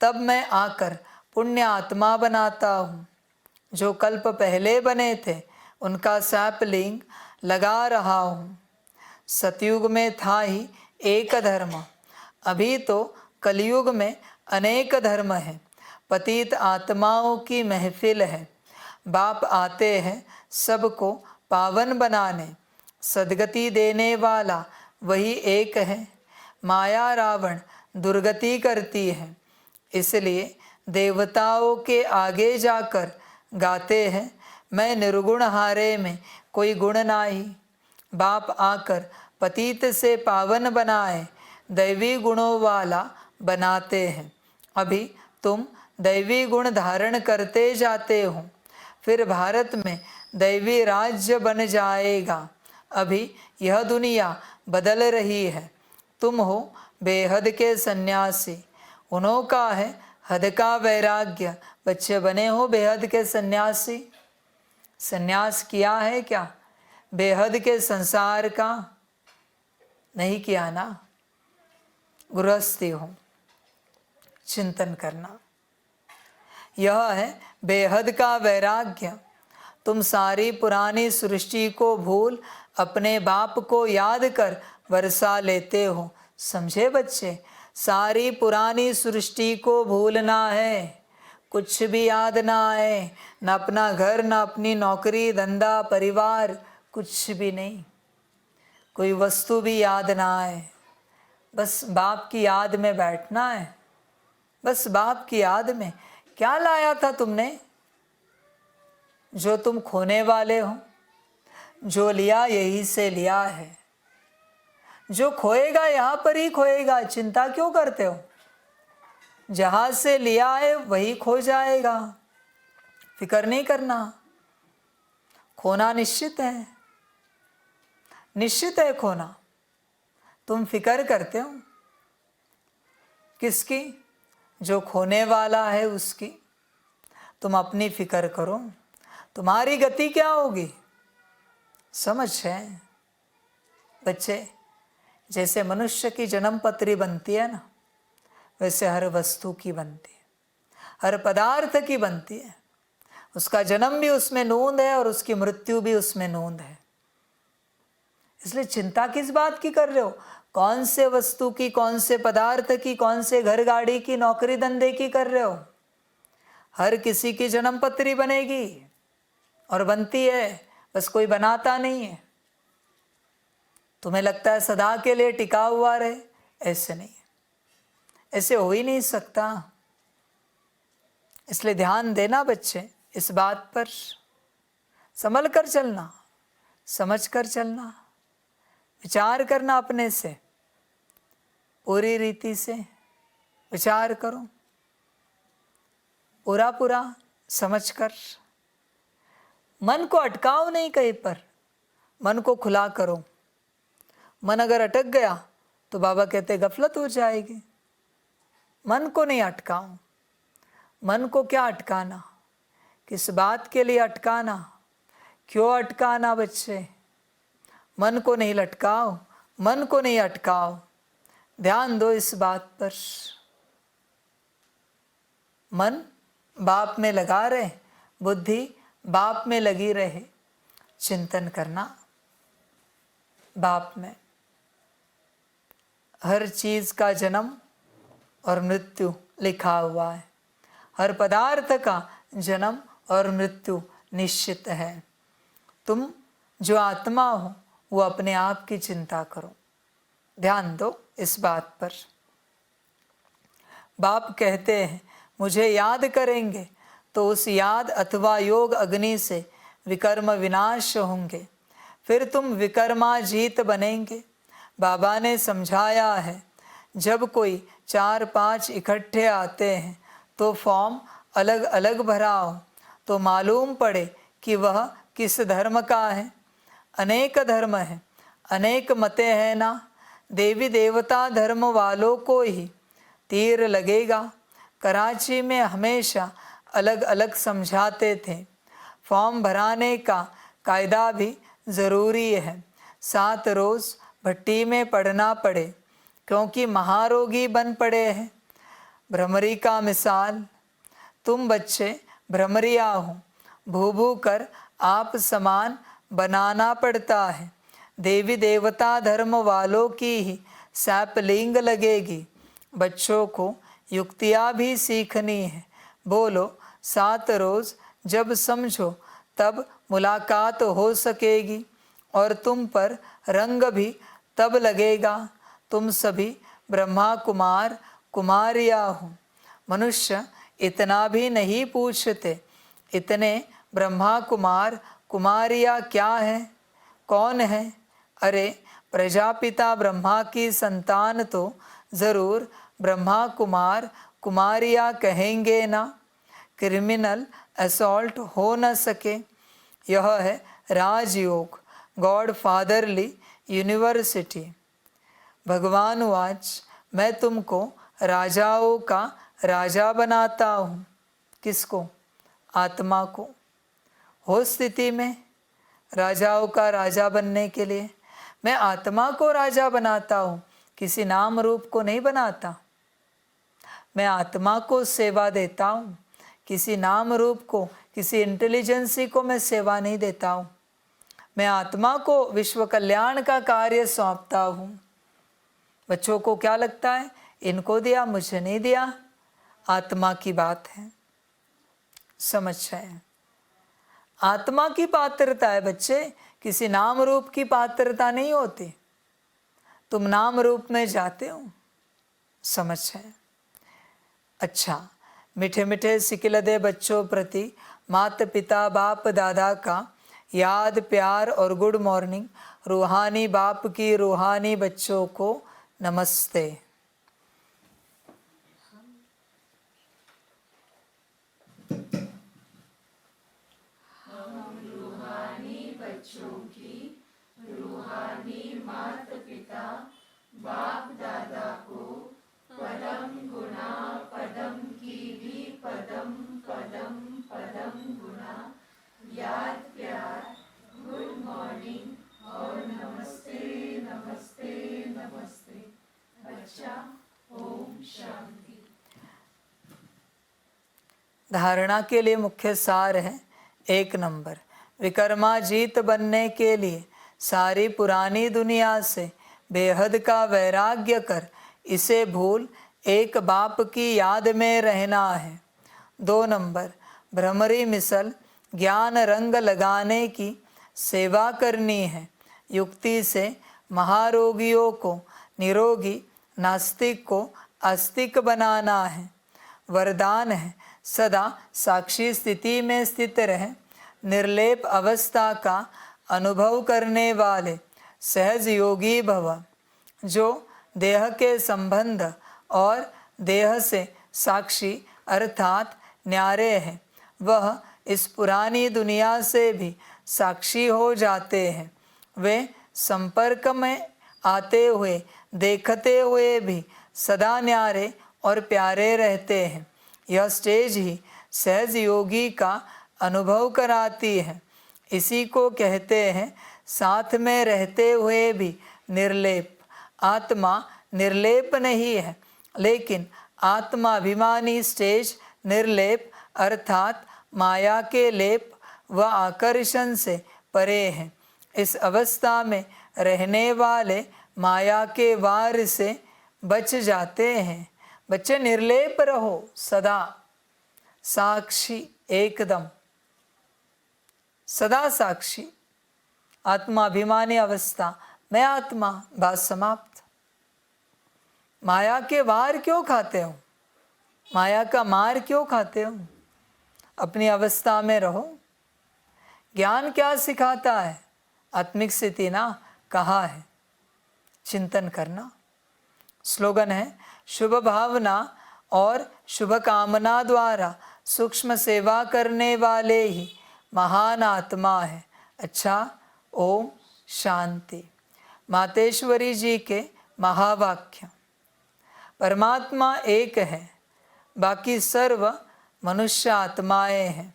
तब मैं आकर पुण्य आत्मा बनाता हूँ। जो कल्प पहले बने थे उनका सैपलिंग लगा रहा हूँ। सतयुग में था ही एक धर्म, अभी तो कलयुग में अनेक धर्म हैं। पतित आत्माओं की महफिल है। बाप आते हैं सबको पावन बनाने। सदगति देने वाला वही एक है। माया रावण दुर्गति करती है, इसलिए देवताओं के आगे जाकर गाते हैं, मैं निर्गुण हारे में कोई गुण नाही। बाप आकर पतित से पावन बनाए, दैवी गुणों वाला बनाते हैं। अभी तुम दैवी गुण धारण करते जाते हो, फिर भारत में दैवी राज्य बन जाएगा। अभी यह दुनिया बदल रही है। तुम हो बेहद के सन्यासी, उन्हों का है हद का वैराग्य। बच्चे बने हो बेहद के सन्यासी। सन्यास किया है क्या बेहद के संसार का? नहीं किया ना। गृहस्थी हो, चिंतन करना। यह है बेहद का वैराग्य। तुम सारी पुरानी सृष्टि को भूल अपने बाप को याद कर वर्षा लेते हो। समझे बच्चे? सारी पुरानी सृष्टि को भूलना है, कुछ भी याद ना आए, न अपना घर, न अपनी नौकरी धंधा परिवार, कुछ भी नहीं, कोई वस्तु भी याद ना आए। बस बाप की याद में बैठना है। बस बाप की याद में। क्या लाया था तुमने जो तुम खोने वाले हो? जो लिया यही से लिया है। जो खोएगा यहाँ पर ही खोएगा, चिंता क्यों करते हो? जहाँ से लिया है वही खो जाएगा, फिक्र नहीं करना। खोना निश्चित है, निश्चित है खोना। तुम फिक्र करते हो किसकी? जो खोने वाला है उसकी। तुम अपनी फिक्र करो, तुम्हारी गति क्या होगी? समझ है बच्चे? जैसे मनुष्य की जन्म पत्री बनती है ना, वैसे हर वस्तु की बनती है, हर पदार्थ की बनती है। उसका जन्म भी उसमें नोंद है और उसकी मृत्यु भी उसमें नोंद है। इसलिए चिंता किस बात की कर रहे हो? कौन से वस्तु की, कौन से पदार्थ की, कौन से घर गाड़ी की, नौकरी धंधे की कर रहे हो? हर किसी की जन्म पत्री बनेगी और बनती है, बस कोई बनाता नहीं है। तुम्हें लगता है सदा के लिए टिका हुआ रहे, ऐसे नहीं, ऐसे हो ही नहीं सकता। इसलिए ध्यान देना बच्चे इस बात पर, संभल कर चलना, समझ कर चलना, विचार करना, अपने से पूरी रीति से विचार करो, पूरा पूरा समझ कर। मन को अटकाओ नहीं कहीं पर, मन को खुला करो। मन अगर अटक गया तो बाबा कहते गफलत हो जाएगी। मन को नहीं अटकाओ। मन को क्या अटकाना? किस बात के लिए अटकाना? क्यों अटकाना बच्चे? मन को नहीं लटकाओ, मन को नहीं अटकाओ। ध्यान दो इस बात पर। मन बाप में लगा रहे, बुद्धि बाप में लगी रहे। चिंतन करना बाप में। हर चीज का जन्म और मृत्यु लिखा हुआ है। हर पदार्थ का जन्म और मृत्यु निश्चित है। तुम जो आत्मा हो वो अपने आप की चिंता करो। ध्यान दो इस बात पर। बाप कहते हैं मुझे याद करेंगे तो उस याद अथवा योग अग्नि से विकर्म विनाश होंगे, फिर तुम विकर्माजीत बनेंगे। बाबा ने समझाया है जब कोई 4-5 इकट्ठे आते हैं तो फॉर्म अलग अलग भरा हो तो मालूम पड़े कि वह किस धर्म का है। अनेक धर्म है, अनेक मतें हैं ना। देवी देवता धर्म वालों को ही तीर लगेगा। कराची में हमेशा अलग अलग समझाते थे। फॉर्म भराने का कायदा भी ज़रूरी है। 7 रोज़ भट्टी में पढ़ना पड़े क्योंकि महारोगी बन पड़े हैं। भ्रमरी का मिसाल, तुम बच्चे भ्रमरिया हो, भू भू कर आप समान बनाना पड़ता है। देवी देवता धर्म वालों की ही सैपलिंग लगेगी। बच्चों को युक्तियाँ भी सीखनी है। बोलो 7 रोज़ जब समझो तब मुलाकात हो सकेगी और तुम पर रंग भी तब लगेगा। तुम सभी ब्रह्मा कुमार कुमारियाँ हो। मनुष्य इतना भी नहीं पूछते, इतने ब्रह्मा कुमार कुमारियाँ क्या है, कौन है? अरे प्रजापिता ब्रह्मा की संतान तो जरूर ब्रह्मा कुमार कुमारियाँ कहेंगे ना। क्रिमिनल असॉल्ट हो न सके। यह है राजयोग, गॉड फादरली यूनिवर्सिटी। भगवान वाच, मैं तुमको राजाओं का राजा बनाता हूँ। किसको? आत्मा को। हो स्थिति में राजाओं का राजा बनने के लिए मैं आत्मा को राजा बनाता हूँ, किसी नाम रूप को नहीं बनाता। मैं आत्मा को सेवा देता हूँ, किसी नाम रूप को, किसी इंटेलिजेंसी को मैं सेवा नहीं देता हूँ। मैं आत्मा को विश्व कल्याण का कार्य सौंपता हूँ। बच्चों को क्या लगता है, इनको दिया मुझे नहीं दिया? आत्मा की बात है, समझ है। आत्मा की पात्रता है बच्चे, किसी नाम रूप की पात्रता नहीं होती। तुम नाम रूप में जाते हो, समझ है। अच्छा, मीठे मीठे सिकिलदे बच्चों प्रति माता पिता बाप दादा का याद प्यार और गुड मॉर्निंग। रूहानी बाप की रूहानी बच्चों को नमस्ते। धारणा के लिए मुख्य सार है 1 नंबर, विकर्माजीत बनने के लिए सारी पुरानी दुनिया से बेहद का वैराग्य कर इसे भूल एक बाप की याद में रहना है। 2 नंबर, भ्रमरी मिसल ज्ञान रंग लगाने की सेवा करनी है। युक्ति से महारोगियों को निरोगी, नास्तिक को आस्तिक बनाना है। वरदान है सदा साक्षी स्थिति में स्थित रहे, निर्लेप अवस्था का अनुभव करने वाले सहज योगी भव। जो देह के संबंध और देह से साक्षी अर्थात न्यारे हैं, वह इस पुरानी दुनिया से भी साक्षी हो जाते हैं। वे संपर्क में आते हुए देखते हुए भी सदा न्यारे और प्यारे रहते हैं। यह स्टेज ही सहज योगी का अनुभव कराती है। इसी को कहते हैं साथ में रहते हुए भी निर्लेप। आत्मा निर्लेप नहीं है, लेकिन आत्माभिमानी स्टेज निर्लेप अर्थात माया के लेप व आकर्षण से परे है। इस अवस्था में रहने वाले माया के वार से बच जाते हैं। बच्चे निर्लेप रहो, सदा साक्षी, एकदम सदा साक्षी, आत्माभिमानी अवस्था। मैं आत्मा, बात समाप्त। माया के वार क्यों खाते हो? माया का मार क्यों खाते हो? अपनी अवस्था में रहो। ज्ञान क्या सिखाता है? आत्मिक स्थिति ना, कहाँ है? चिंतन करना। स्लोगन है शुभ भावना और शुभ कामना द्वारा सूक्ष्म सेवा करने वाले ही महान आत्मा है। अच्छा, ओम शांति। मातेश्वरी जी के महावाक्य। परमात्मा एक है, बाकी सर्व मनुष्य आत्माएं हैं।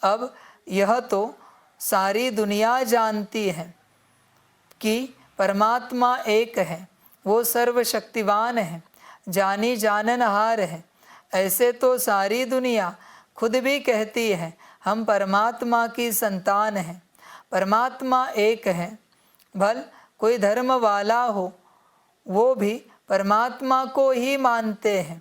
अब यह तो सारी दुनिया जानती है कि परमात्मा एक है, वो सर्वशक्तिवान है, जानी जाननहार है। ऐसे तो सारी दुनिया खुद भी कहती है हम परमात्मा की संतान हैं। परमात्मा एक है। भल कोई धर्म वाला हो, वो भी परमात्मा को ही मानते हैं।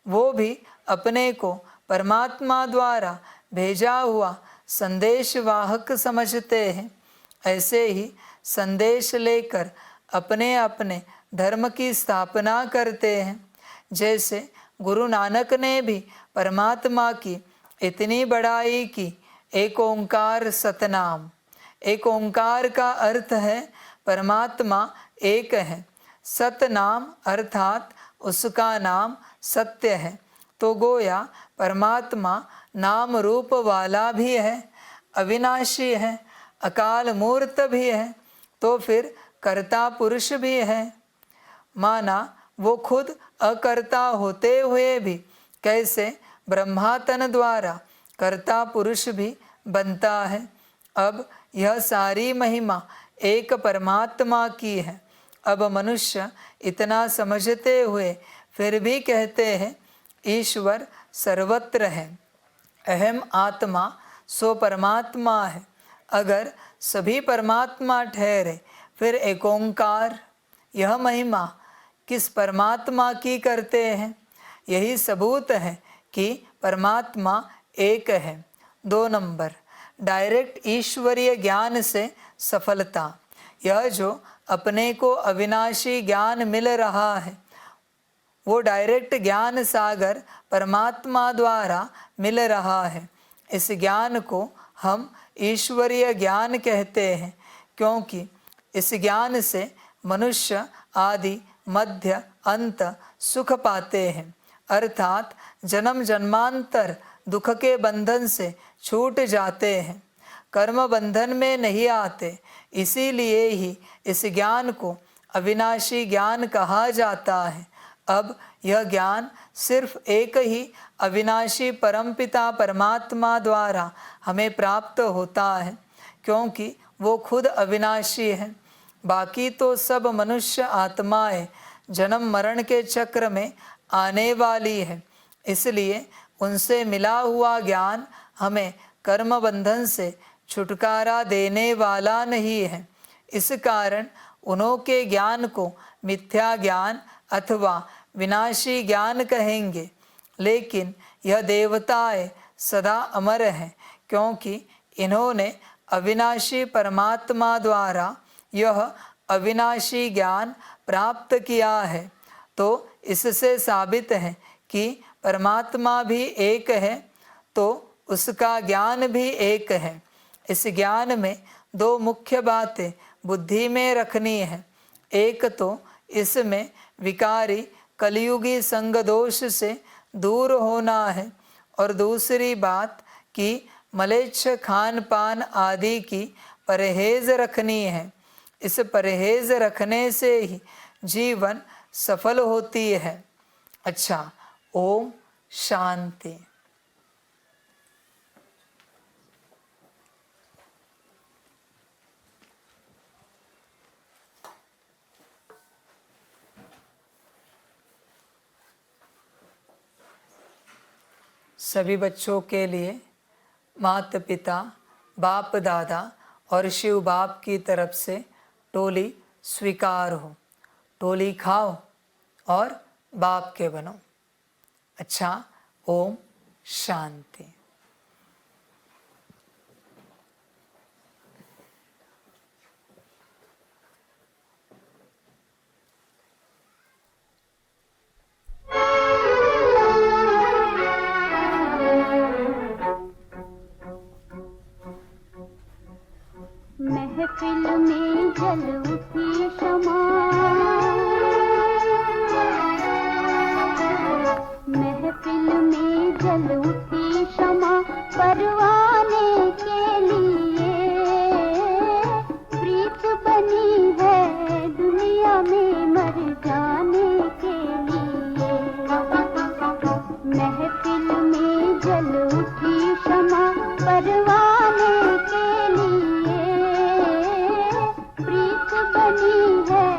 वो भी अपने को परमात्मा द्वारा भेजा हुआ संदेशवाहक समझते हैं। ऐसे ही संदेश लेकर अपने अपने धर्म की स्थापना करते हैं। जैसे गुरु नानक ने भी परमात्मा की इतनी बड़ाई की, एक ओंकार सतनाम। एक ओंकार का अर्थ है परमात्मा एक है। सतनाम अर्थात उसका नाम सत्य है। तो गोया परमात्मा नाम रूप वाला भी है, अविनाशी है, अकाल मूर्त भी है, तो फिर कर्ता पुरुष भी है। माना वो खुद अकर्ता होते हुए भी कैसे ब्रह्मातन द्वारा कर्ता पुरुष भी बनता है। अब यह सारी महिमा एक परमात्मा की है। अब मनुष्य इतना समझते हुए फिर भी कहते हैं ईश्वर सर्वत्र है, अहम आत्मा सो परमात्मा है। अगर सभी परमात्मा ठहरे फिर एक ओंकार, यह महिमा किस परमात्मा की करते हैं? यही सबूत है कि परमात्मा एक है। 2 नंबर, डायरेक्ट ईश्वरीय ज्ञान से सफलता। यह जो अपने को अविनाशी ज्ञान मिल रहा है, वो डायरेक्ट ज्ञान सागर परमात्मा द्वारा मिल रहा है। इस ज्ञान को हम ईश्वरीय ज्ञान कहते हैं, क्योंकि इस ज्ञान से मनुष्य आदि मध्य अंत सुख पाते हैं, अर्थात जन्म जन्मांतर दुख के बंधन से छूट जाते हैं, कर्म बंधन में नहीं आते। इसीलिए ही इस ज्ञान को अविनाशी ज्ञान कहा जाता है। अब यह ज्ञान सिर्फ एक ही अविनाशी परमपिता परमात्मा द्वारा हमें प्राप्त होता है, क्योंकि वो खुद अविनाशी है। बाकी तो सब मनुष्य आत्माएं जन्म मरण के चक्र में आने वाली है, इसलिए उनसे मिला हुआ ज्ञान हमें कर्म बंधन से छुटकारा देने वाला नहीं है। इस कारण उन्हों के ज्ञान को मिथ्या ज्ञान अथवा विनाशी ज्ञान कहेंगे। लेकिन यह देवताएं सदा अमर हैं, क्योंकि इन्होंने अविनाशी परमात्मा द्वारा यह अविनाशी ज्ञान प्राप्त किया है। तो इससे साबित है कि परमात्मा भी एक है, तो उसका ज्ञान भी एक है। इस ज्ञान में 2 मुख्य बातें बुद्धि में रखनी है। एक तो इसमें विकारी कलयुगी संग दोष से दूर होना है, और दूसरी बात कि मलेच्छ खान पान आदि की परहेज रखनी है। इस परहेज रखने से ही जीवन सफल होती है। अच्छा, ओम शांति। सभी बच्चों के लिए माता पिता, बाप दादा और शिव बाप की तरफ से टोली स्वीकार हो। टोली खाओ और बाप के बनो। अच्छा, ओम शांति। महफिल में जल उठी शमा, महफिल में जल उठी शमा, परवाने के लिए प्रीत बनी है दुनिया में मर जाने के लिए। महफिल में जल उठी शमा, परवाने के लिए प्रीत बनी है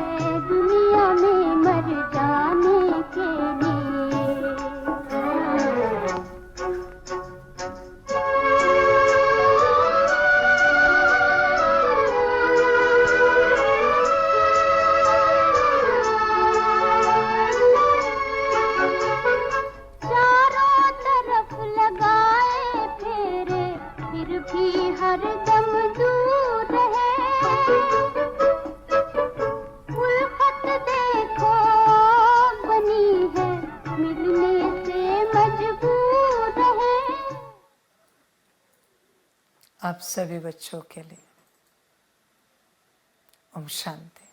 दुनिया में मर जाने के लिए। चारों तरफ लगाए फेरे, फिर आप सभी बच्चों के लिए। ओम शांति।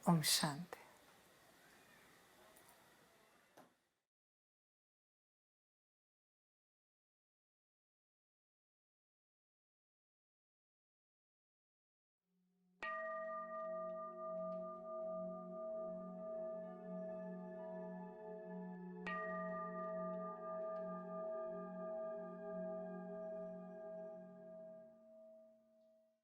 ओम शांति।